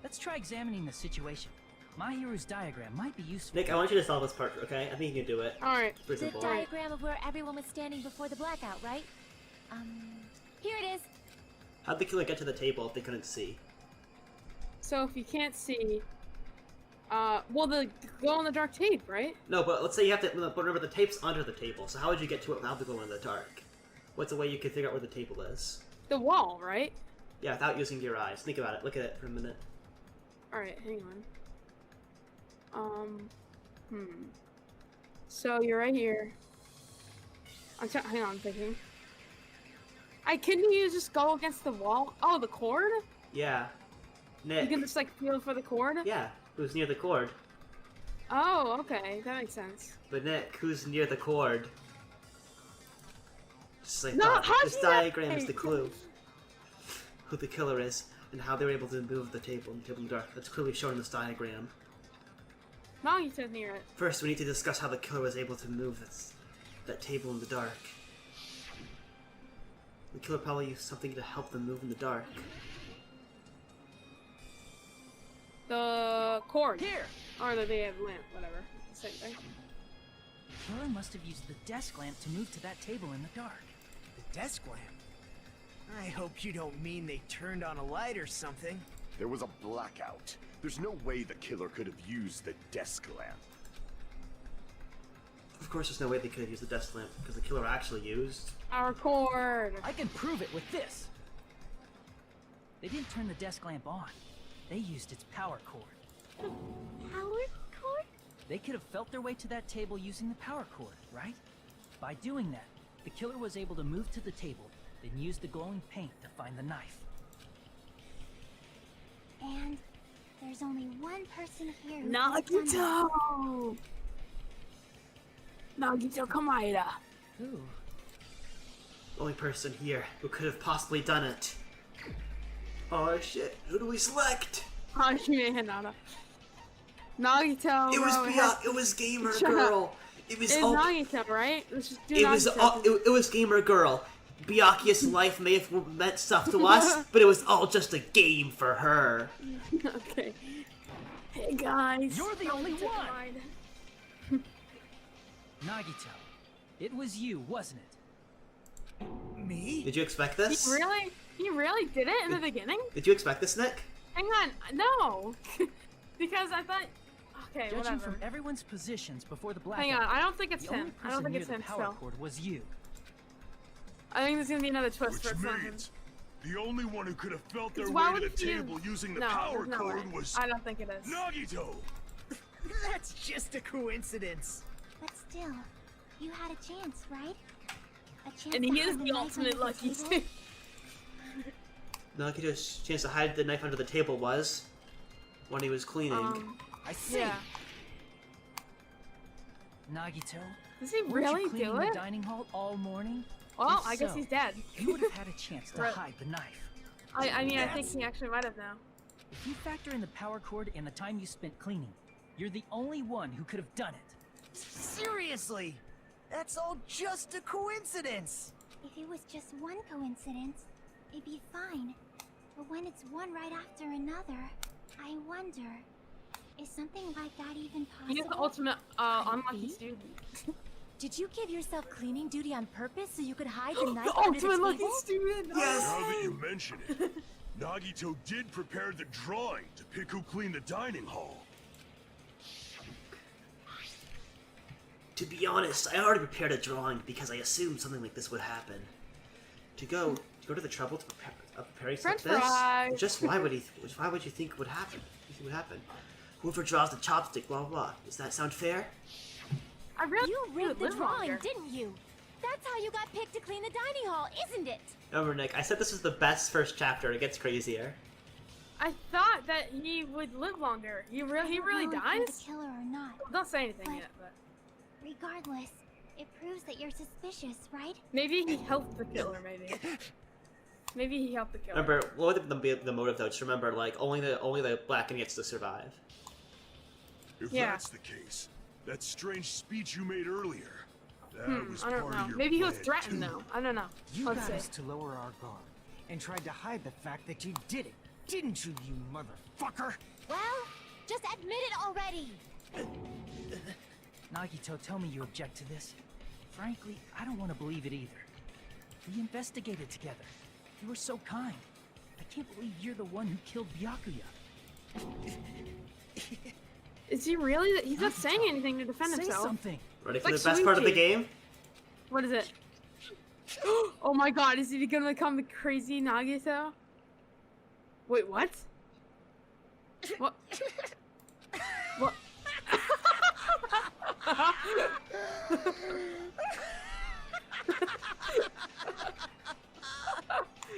Let's try examining the situation. Mahiru's diagram might be useful. Nick, I want you to solve this part, okay? I think you can do it. Alright. Pretty The simple. diagram of where everyone was standing before the blackout, right? Here it is. How'd the killer get to the table if they couldn't see? So if you can't see, well, the glow-in-the-dark tape, right? No, but let's say you have to. But remember, the tape's under the table. So how would you get to it without the glow in the dark? What's a way you could figure out where the table is? The wall, right? Yeah, without using your eyes. Think about it. Look at it for a minute. Alright, hang on. So you're right here. Hang on, I'm thinking. Couldn't you just go against the wall? Oh, the cord? Yeah. Nick. You can just, like, feel for the cord? Yeah, who's near the cord? Oh, okay, that makes sense. But Nick, who's near the cord? Just like No, that. how'd This you not- diagram is the Hey. clue. Who the killer is, and how they were able to move the table in the dark. That's clearly shown in this diagram. Nagito's near it. First, we need to discuss how the killer was able to move that table in the dark. The killer probably used something to help them move in the dark. The cord. Here! Or the lamp, whatever. Same thing. The killer must have used the desk lamp to move to that table in the dark. The desk lamp? I hope you don't mean they turned on a light or something. There was a blackout. There's no way the killer could have used the desk lamp. Of course, there's no way they could have used the desk lamp, because the killer actually used... Our cord! I can prove it with this! They didn't turn the desk lamp on. They used its power cord. Power cord? They could have felt their way to that table using the power cord, right? By doing that, the killer was able to move to the table, then use the glowing paint to find the knife. And there's only one person here who could have done Nagito! Nagito Kamaeda. Who? The only person here who could have possibly done it. Oh shit, who do we select? Hajime Hinata. Nagito. It was bro, it was Gamer Shut Girl. It was It's all, Nagito, right? Let's just do it was Nagito. all, it was Gamer Girl. Byakuya's life may have meant stuff to us, but it was all just a game for her. Okay. Hey guys. You're the only Nagito one! Kamaeda. Nagito, it was you, wasn't it? Me? Did you expect this? He really did it in the beginning? Did you expect this, Nick? Hang on, no! Because I thought... Okay, Judging whatever. from everyone's positions before the blackout, Hang on, I don't think it's the only him. I don't person think it's near him the power still. cord was you. I think there's gonna be another twist Which for it's not him. means the only one who could have felt their 'Cause way why to the would you- table using the No, power there's no cord way. was I don't think it is. Nagito. That's just a coincidence. But still, you had a chance, right? A chance And to he hide is the the knife ultimate under lucky table? too. Nagito's chance to hide the knife under the table was when he was cleaning. I see. Yeah. Nagito, Does he weren't really you cleaning do the it? dining hall all morning? Well, If I guess so, he's dead. You would have had a chance to Right. hide the knife. I mean, I think he actually might have now. If you factor in the power cord and the time you spent cleaning, you're the only one who could have done it. Seriously? That's all just a coincidence. If it was just one coincidence, it'd be fine. But when it's one right after another, I wonder, is something like that even possible? He's the ultimate unlucky student. Did you give yourself cleaning duty on purpose so you could hide the knife The under the ultimate lucky table? student. Now that you mention it, Nagito did prepare the drawing to pick who cleaned the dining hall. To be honest, I already prepared a drawing because I assumed something like this would happen. To go to the trouble to preparing French something like fries. this? Just why would you think would happen? Whoever draws the chopstick, blah blah blah. Does that sound fair? I really You rigged the live drawing, longer. didn't you? That's how you got picked to clean the dining hall, isn't it? Remember, Nick, I said this was the best first chapter. It gets crazier. I thought that he would live longer. He really know if he's dies? the killer or not. Well, don't say anything But- yet, but Regardless, it proves that you're suspicious, right? maybe he helped the killer. Maybe he helped the killer. Remember, what would the motive though? Just remember, like only the Blacken gets to survive. If Yeah. that's the case, that strange speech you made earlier, that was I part don't of know. your Maybe he was plan, threatened too. though. I don't know. You Let's got see. us to lower our guard and tried to hide the fact that you did it, didn't you, you motherfucker? Well, just admit it already. Nagito, tell me you object to this. Frankly, I don't want to believe it either. We investigated together. You were so kind. I can't believe you're the one who killed Byakuya. Is he really? He's not saying anything to defend Say himself. something. Ready for Like the best part of the Shuichi. game? What is it? Oh my god, is he gonna become the crazy Nagito? Wait, what? What? What?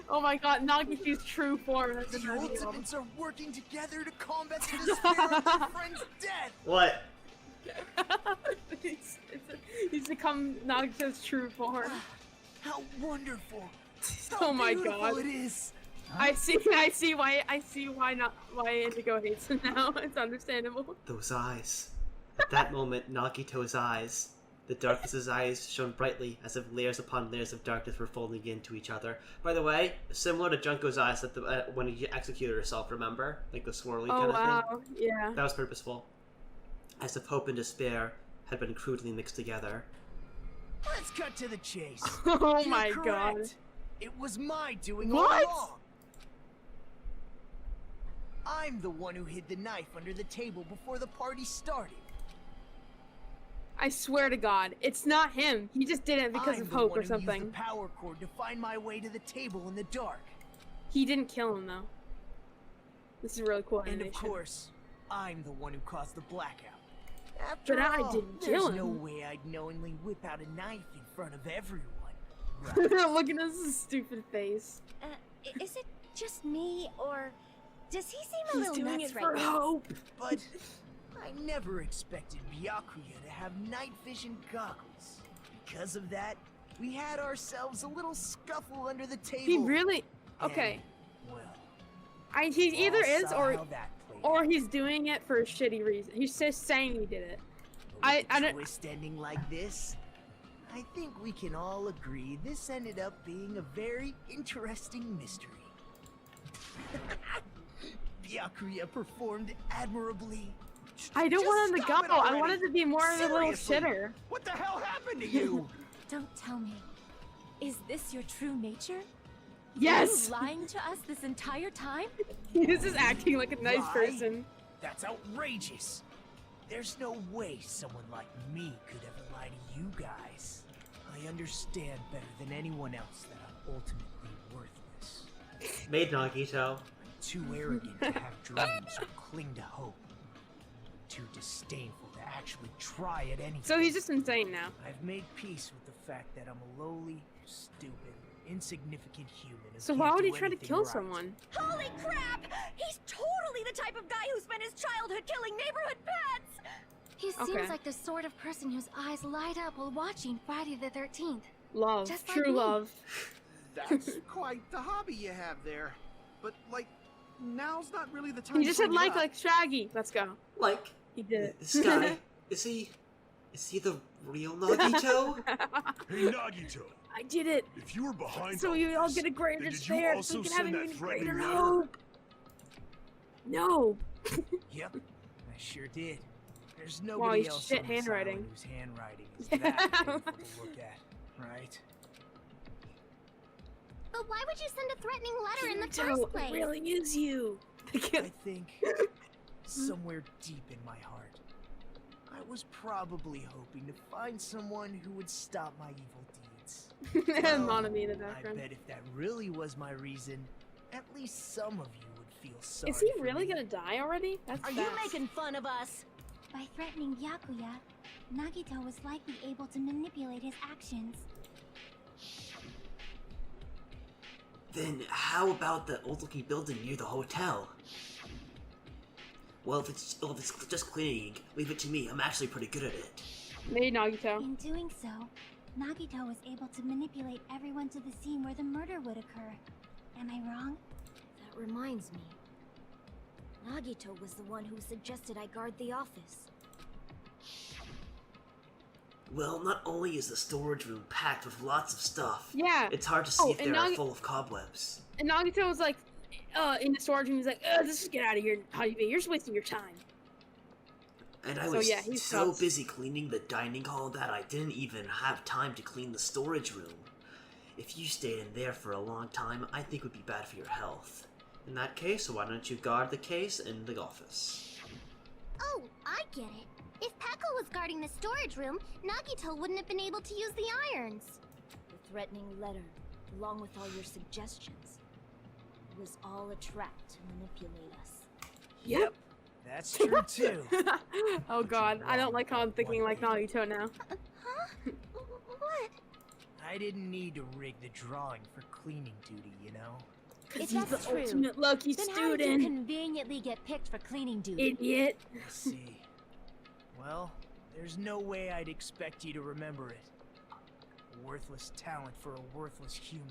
Oh my god, Nagito's true form has The been revealed. Ultimates are working together to combat the despair of their friend's death. What? He's become Nagito's true form. How wonderful! Oh my beautiful god. it is. I see why Indigo hates him now. It's understandable. Those eyes. At that moment, Nagito's eyes. The darkness of his eyes shone brightly, as if layers upon layers of darkness were folding into each other. By the way, similar to Junko's eyes at the when he executed herself, remember? Like the swirly Oh kind of wow, thing? yeah. That was purposeful. As if hope and despair had been crudely mixed together. Let's cut to the chase. Oh You're my correct. god. It was my doing What? all along. I'm the one who hid the knife under the table before the party started. I swear to God, it's not him. He just did it because I'm of the hope one or who used the something. power cord to find my way to the table in the dark. He didn't kill him though. This is really cool And animation. of course, I'm the one who caused the blackout. After But I all, didn't there's kill no him. way I'd knowingly whip out a knife in front of everyone. Look at his stupid face. Is it just me, or does he seem a He's little doing nuts it right for now? hope. But I never expected Byakuya to have night vision goggles. Because of that, we had ourselves a little scuffle under the table. He really? Okay. And, well, He we either all is saw or how that played out. he's doing it for a shitty reason. He's just saying he did it. With I a don't. twist ending like this, I think we can all agree this ended up being a very interesting mystery. Byakuya performed admirably. I don't Just want him to stop it go. I already. wanted to be more of a little Seriously. shitter. What the hell happened to you? Don't tell me. Is this your true nature? Yes. Were you lying to us this entire time? He's just acting like a nice Lie? person. That's outrageous. There's no way someone like me could ever lie to you guys. I understand better than anyone else that I'm ultimately worthless. Made Nagito. I'm too arrogant to have dreams or cling to hope. Too disdainful to actually try at anything. So he's just insane now. I've made peace with the fact that I'm a lowly, stupid, insignificant human. who So can't why would do he try to anything kill right. someone? Holy crap! He's totally the type of guy who spent his childhood killing neighborhood pets! He Okay. seems like the sort of person whose eyes light up while watching Friday the 13th. Love. Just like True me. love. That's quite the hobby you have there. But, like, now's not really the time. He just to said bring it up. like Shaggy. Let's go. Like, He did it. this guy, is he the real Nagito? Hey, Nagito. I did it. If you were behind So all you all this, get a greater then did you despair, also so we can have send an that even threatening greater letter? hope. No. Yep, I sure did. There's Wow, nobody he's else shit on this handwriting. island whose handwriting is that painful to look at, right? But why would you send a threatening letter in the Nagito, first place? It really is you. I think somewhere deep in my heart, I was probably hoping to find someone who would stop my evil deeds. Monami in the I background. bet if that really was my reason, at least some of you would feel sorry. Is he for really me. gonna die already? That's Are you fast. making fun of us? By threatening Yakuya, Nagito was likely able to manipulate his actions. Then how about the old-looking building near the hotel? Well, if it's just cleaning, leave it to me. I'm actually pretty good at it. Maybe Nagito. In doing so, Nagito was able to manipulate everyone to the scene where the murder would occur. Am I wrong? That reminds me. Nagito was the one who suggested I guard the office. Well, not only is the storage room packed with lots of stuff, Yeah. it's hard to see Oh, if and they are full of cobwebs. And Nagito was like, in the storage room, he's like, let's just get out of here, Hajime. You're just wasting your time. And I So, was yeah, he so sucks. busy cleaning the dining hall that I didn't even have time to clean the storage room. If you stayed in there for a long time, I think it would be bad for your health. In that case, why don't you guard the case in the office? Oh, I get it. If Peko was guarding the storage room, Nagito wouldn't have been able to use the irons. The threatening letter, along with all your suggestions, was all a trap to manipulate us. Yep. That's true too. Oh god, I don't like how I'm thinking like Nagito now. Huh? What? I didn't need to rig the drawing for cleaning duty, you know? If He's the that's true, ultimate lucky Then how did you student. conveniently get picked for cleaning duty? Idiot. I see. Well, there's no way I'd expect you to remember it. A worthless talent for a worthless human.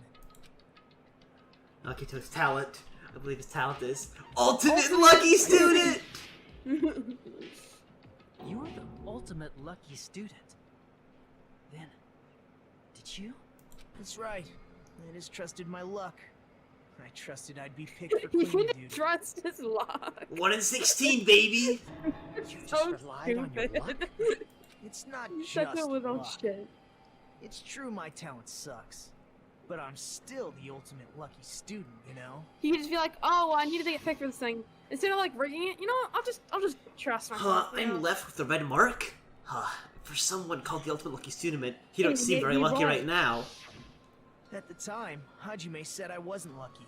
Nagito's talent, I believe his talent is Ultimate Lucky Student! You're the ultimate lucky student. Then, did you? That's right. I just trusted my luck. I trusted I'd be picked for You cleaning shouldn't duty. trust his luck. 1 in 16, baby! You just So relied on your stupid. luck? It's not You just said that with all luck. shit. It's true my talent sucks. But I'm still the ultimate lucky student, you know? He could just be like, oh, well, I need to get picked for this thing. Instead of like rigging it, you know what? I'll just trust Huh, myself. you know? I'm left with the red mark? Huh, for someone called the Ultimate Lucky Student, he don't seem very you lucky wrong. right now. At the time, Hajime said I wasn't lucky.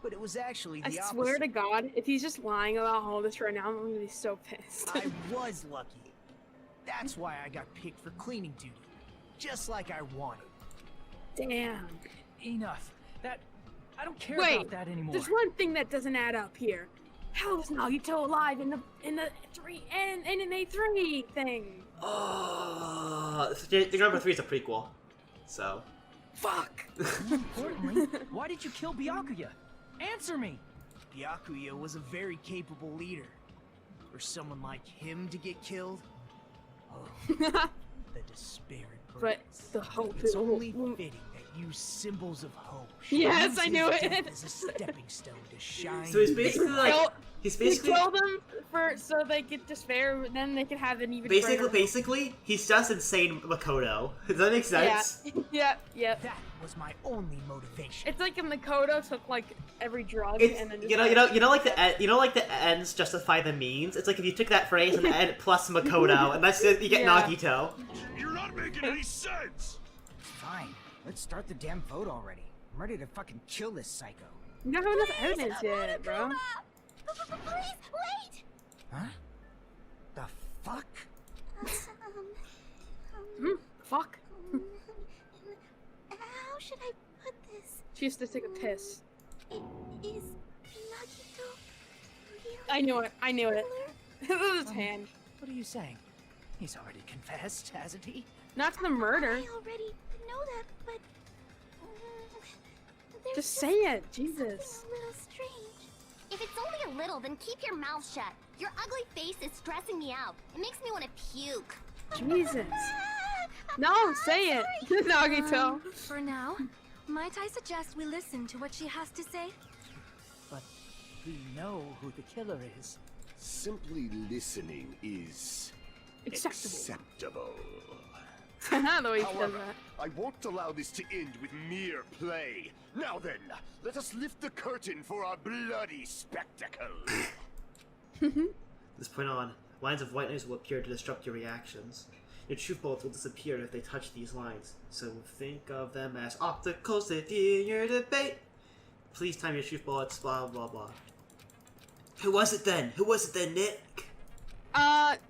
But it was actually the I opposite. swear to God, if he's just lying about all this right now, I'm gonna be so pissed. I was lucky. That's why I got picked for cleaning duty. Just like I wanted. Damn. Enough. That I don't care Wait, about that anymore. there's one thing that doesn't add up here. How is Nagito alive in the three and in a three thing? Oh, the number 3 is a prequel, so. Fuck. More importantly, why did you kill Byakuya? Answer me. Byakuya was a very capable leader. For someone like him to get killed? Oh, the despair it But brings. the hope It's is only fitting that you symbols of hope should Yes, use I his knew death it. as a stepping stone to shine. So he's basically like, he's They basically, kill them so they get despair, then they can have an even greater- basically, he's just insane Makoto. Does that make sense? Yeah. That was my only motivation. It's like if Makoto took like every drug It's, and then just like the ends justify the means. It's like if you took that phrase and end plus Makoto, and that's it, you get Yeah. Nagito. You're not making any sense! Fine. Let's start the damn vote already. I'm ready to fucking kill this psycho. You don't have enough evidence yet, bro. Please, wait! Huh? The fuck? Fuck. How should I put this? She used to take a piss. Is Nagito real? I knew it. It was his hand. What are you saying? He's already confessed, hasn't he? Not to the murder. I already know that, but there's Just say it, something Jesus. a little strange. If it's only a little, then keep your mouth shut. Your ugly face is stressing me out. It makes me want to puke. Jesus. No, say it. Nagito. For now, might I suggest we listen to what she has to say? But we know who the killer is. Simply listening is acceptable. The way he says However, that. I won't allow this to end with mere play. Now then, let us lift the curtain for our bloody spectacle. From this point on, lines of white noise will appear to disrupt your reactions. Your truth bullets will disappear if they touch these lines, so think of them as obstacles to your debate. Please time your truth bullets, blah blah blah. Who was it then? Who was it then, Nick?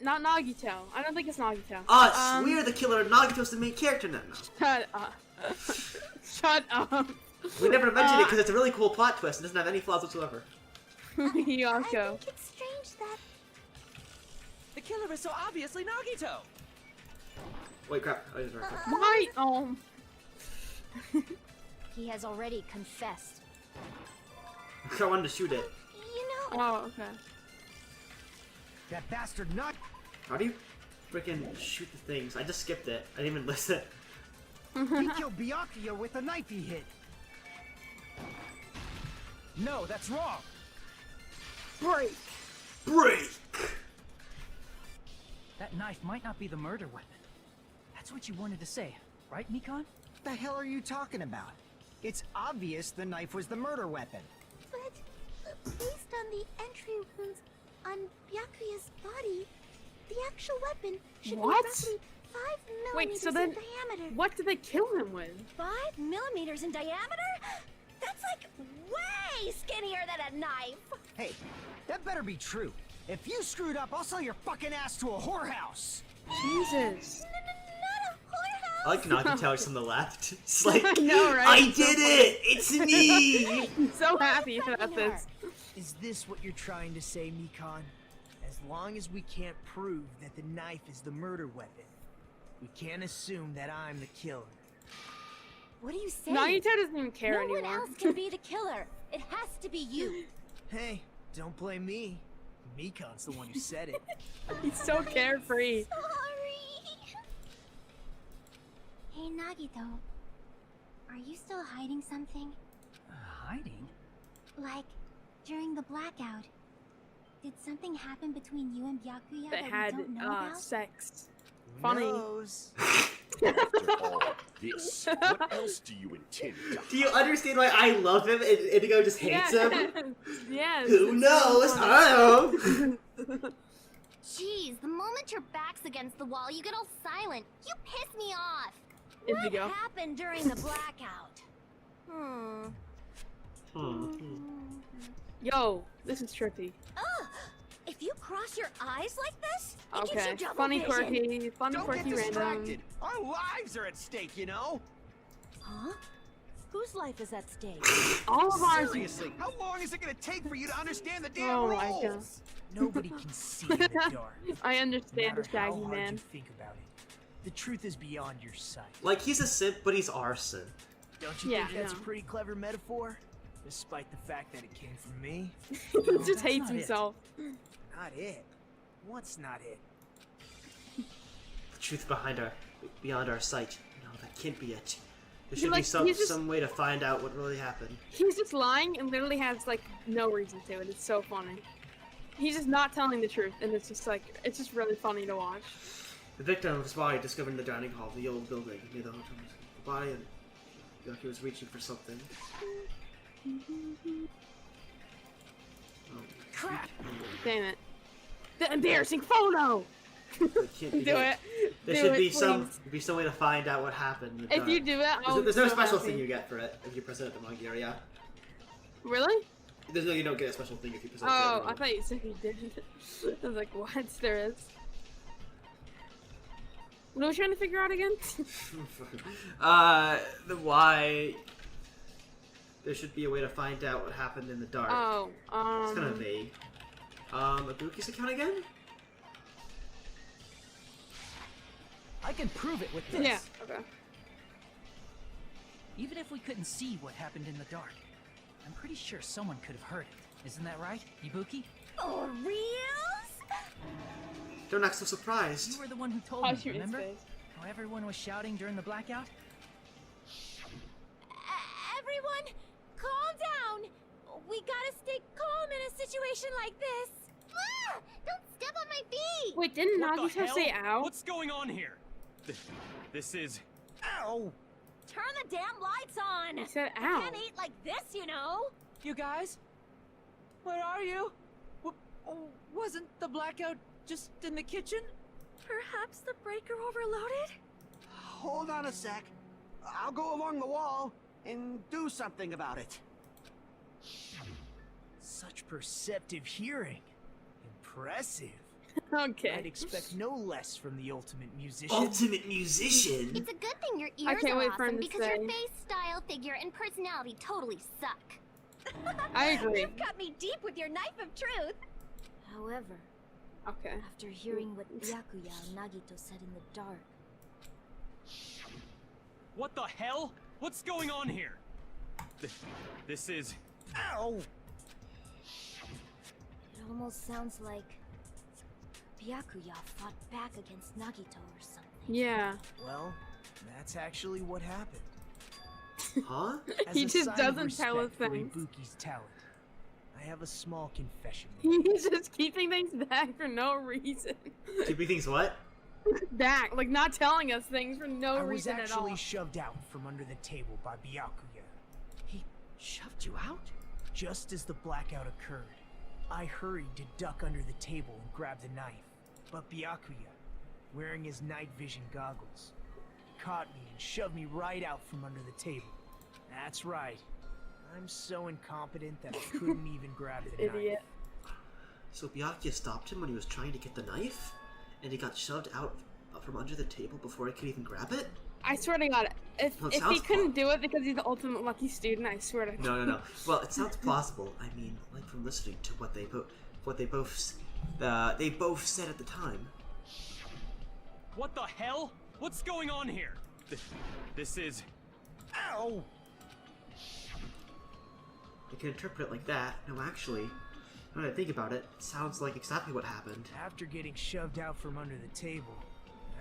Not Nagito. I don't think it's Nagito. Us! We're the killer, Nagito's the main character now. Shut up. Shut up. We never mentioned it because it's a really cool plot twist and doesn't have any flaws whatsoever. Yako. It's strange that... The killer is so obviously Nagito! Wait, crap. I just Why? He has already confessed. I wanted to shoot it. You know... Oh, okay. That bastard not. How do you freaking shoot the things? I just skipped it. I didn't even listen. He killed Byakuya with the knife he hit. No, that's wrong. Break. Break! That knife might not be the murder weapon. That's what you wanted to say, right, Nikon? What the hell are you talking about? It's obvious the knife was the murder weapon. But based on the entry wounds on Byakuya's body, the actual weapon should What? be roughly 5 millimeters Wait, so then in diameter. what did they kill him with? 5 millimeters in diameter? That's like way skinnier than a knife. Hey, that better be true. If you screwed up, I'll sell your fucking ass to a whorehouse. Jesus. I like Nagito's on the left. It's like, I know, right? I It's so did funny. it! It's me! I'm so happy about this. Is this what you're trying to say, Nikon? As long as we can't prove that the knife is the murder weapon, we can't assume that I'm the killer. What are you saying? Nagito doesn't even care no anymore. one else can be the killer. It has to be you. Hey, don't blame me. Mikon's the one who said it. He's so carefree. Hey, Nagito. Are you still hiding something? Hiding? Like, during the blackout, did something happen between you and Byakuya That that had we don't know about? sex. Who Funny. knows? After all this, what else do you intend to Do you understand why I love him and Indigo just hates him? Yes. Who it's knows? so I funny. don't know. Jeez, the moment your back's against the wall, you get all silent. You piss me off. Indigo. What happened during the blackout? Yo, this is trippy. Ugh! If you cross your eyes like this, it gives Okay. you double Funny, vision. quirky, funny, Don't quirky, get random. distracted. Our lives are at stake, you know? Huh? Whose life is at stake? All of ours. Seriously, how long is it gonna take for you to understand the damn Oh my rules? god. Nobody can see in the dark. I No understand matter the how Shaggy hard man. you think about it. The truth is beyond your sight. Like, he's a simp, but he's arson. Don't you Yeah, think that's I a know. pretty clever metaphor? Despite the fact that it came from me? He just that's hates not it. himself. Not it. What's not it? The truth beyond our sight. No, that can't be it. There He, should like, be he's just- some way to find out what really happened. He's just lying and literally has like no reason to it. It's so funny. He's just not telling the truth, and it's just like it's just really funny to watch. The victim of his body discovered in the dining hall of the old building near the hotel. The body and like he was reaching for something. Oh, Crap! Damn it! The embarrassing photo. it can't be Do good. it. There Do should it, be some way to find out what happened. in the If you dark. do it, I'll There's no be so special happy. thing you get for it if you present it to Monkey area. Really? There's no, you don't get a special thing if you present Oh, it to I thought you said you did. I was like, what? There is. What are we trying to figure out again? The why. There should be a way to find out what happened in the dark. Oh, It's kind of vague. Ibuki's account again? I can prove it with this. Yeah. Okay. Even if we couldn't see what happened in the dark, I'm pretty sure someone could have heard it Isn't that right, Ibuki? For reals? Don't act so surprised. You were the one who told Oh, me, shoot, his remember? face. How everyone was shouting during the blackout? Everyone, calm down. We gotta stay calm in a situation like this. Ah! Don't step on my feet! Wait, didn't What the Nagito hell? say ow? What's going on here? This is... Ow! Turn the damn lights on. He said You ow. can't eat like this, you know. You guys? Where are you? Wasn't the blackout just in the kitchen? Perhaps the breaker overloaded? Hold on a sec. I'll go along the wall and do something about it. Such perceptive hearing. Impressive. Okay. I'd expect no less from the ultimate musician. Ultimate musician? It's a good thing your I ears can't are wait for him awesome to because say. your face, style, figure, and personality totally suck. I agree. You've cut me deep with your knife of truth. However, Okay. after hearing what Byakuya and Nagito said in the dark, What the hell? What's going on here? This is... Ow! it almost sounds like Byakuya fought back against Nagito or something. Yeah. Well, that's actually what happened. Huh? As He a just sign of doesn't tell us respect for things. Ibuki's talent, I have a small confession. to make. He's just keeping things back for no reason. Keeping things what? Back, like not telling us things for no I was reason at all. actually shoved out from under the table by Byakuya. He shoved you out? Just as the blackout occurred, I hurried to duck under the table and grab the knife. But Byakuya, wearing his night vision goggles, caught me and shoved me right out from under the table. That's right. I'm so incompetent that I couldn't even grab the Idiot. knife. So Byakuya stopped him when he was trying to get the knife? And he got shoved out from under the table before he could even grab it? I swear to God, if Well, it he sounds couldn't do it because he's the ultimate lucky student, I swear to No, no, no. Well, it sounds plausible. I mean, like from listening to what they both said at the time. What the hell? What's going on here? This is... Ow! You can interpret it like that. No, actually, when I think about it, it sounds like exactly what happened. After getting shoved out from under the table,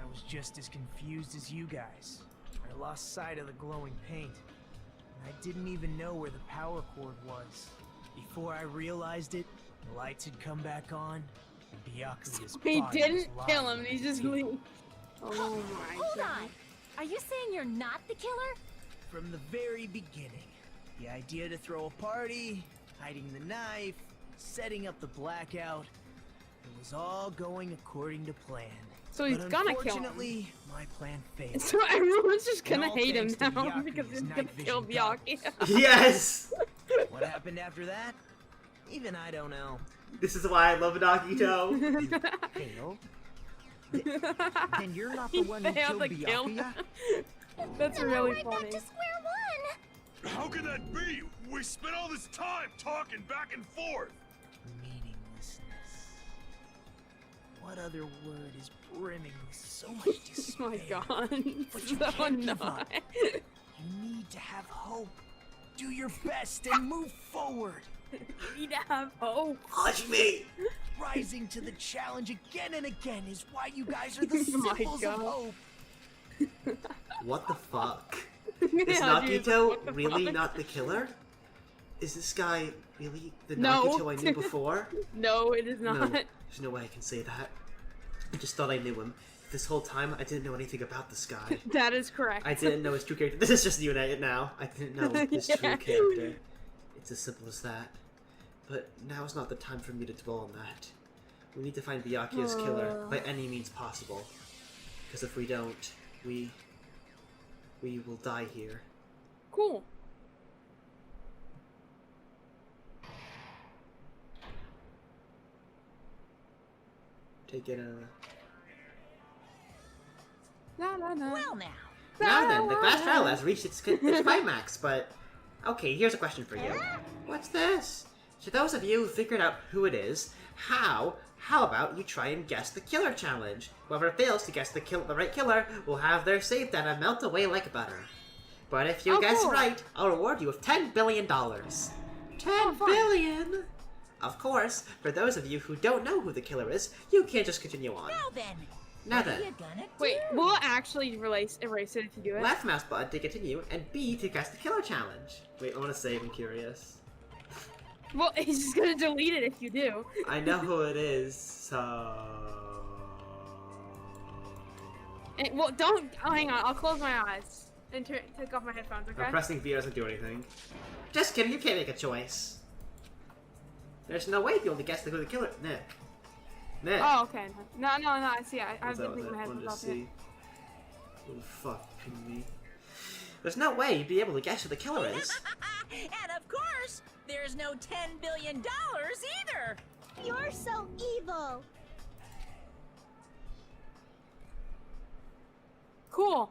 I was just as confused as you guys. I lost sight of the glowing paint. And I didn't even know where the power cord was. Before I realized it, the lights had come back on, and Byakuya's He body didn't was kill lying him, on he's the just table. leaving. Oh my Hold God. on. Are you saying you're not the killer? From the very beginning, the idea to throw a party, hiding the knife, setting up the blackout, it was all going according to plan. So he's But gonna kill him. unfortunately, my plan failed. So everyone's just And gonna all hate him thanks to now Byakuya's because he's night gonna kill vision Byakuya. Yes! What happened after that? Even I don't know. This is why I love Nagito. Failed? Then you're not the He one who failed killed to kill Byakuya? That's Then really we're right funny. back to square one! How can that be? We spent all this time talking back and forth. Meaninglessness. What other word is brimming with so much despair? Oh my God. But you So can't give up. annoying. You need to have hope. Do your best and move forward. You need to have hope. Hajime! Rising to the challenge again and again is why you guys are the Oh my symbols of God. hope. What the fuck? Yeah, Is dude, Nagito what the really fuck? not the killer? Is this guy really the No. Nagito I knew before? No, it is No, not. there's no way I can say that. I just thought I knew him. This whole time, I didn't know anything about this guy. That is correct. I didn't know his true character. This is just united now. I didn't know his Yeah. true character. It's as simple as that. But now is not the time for me to dwell on that. We need to find Byakuya's killer by any means possible. Because if we don't, we will die here. Cool. Take it La, la, la. Well now, Now then, the class trial has reached its climax, but... Okay, here's a question for you. What's this? To those of you who figured out who it is, how about you try and guess the killer challenge? Whoever fails to guess the right killer will have their save data melt away like butter. But if you Oh, guess cool. right, I'll reward you with $10 billion. $10 billion? Of course, for those of you who don't know who the killer is, you can't just continue on. Now then, Now what then. are you gonna do? Wait, will it actually erase it if you do it? Left mouse button to continue, and B to cast the killer challenge. Wait, I want to save, I'm curious. Well, he's just gonna delete it if you do. I know who it is, so... Well, don't. Oh, hang on. I'll close my eyes and take off my headphones. Okay. Pressing V doesn't do anything. Just kidding, you can't make a choice. There's no way you'll be able to guess who the killer. Nick. Nick. Oh, okay. No. I see. I've What's been up with taking my it? Wanted headphones to off. see. Oh fuck me. There's no way you'd be able to guess who the killer is. And of course, there's no $10 billion either. You're so evil. Cool.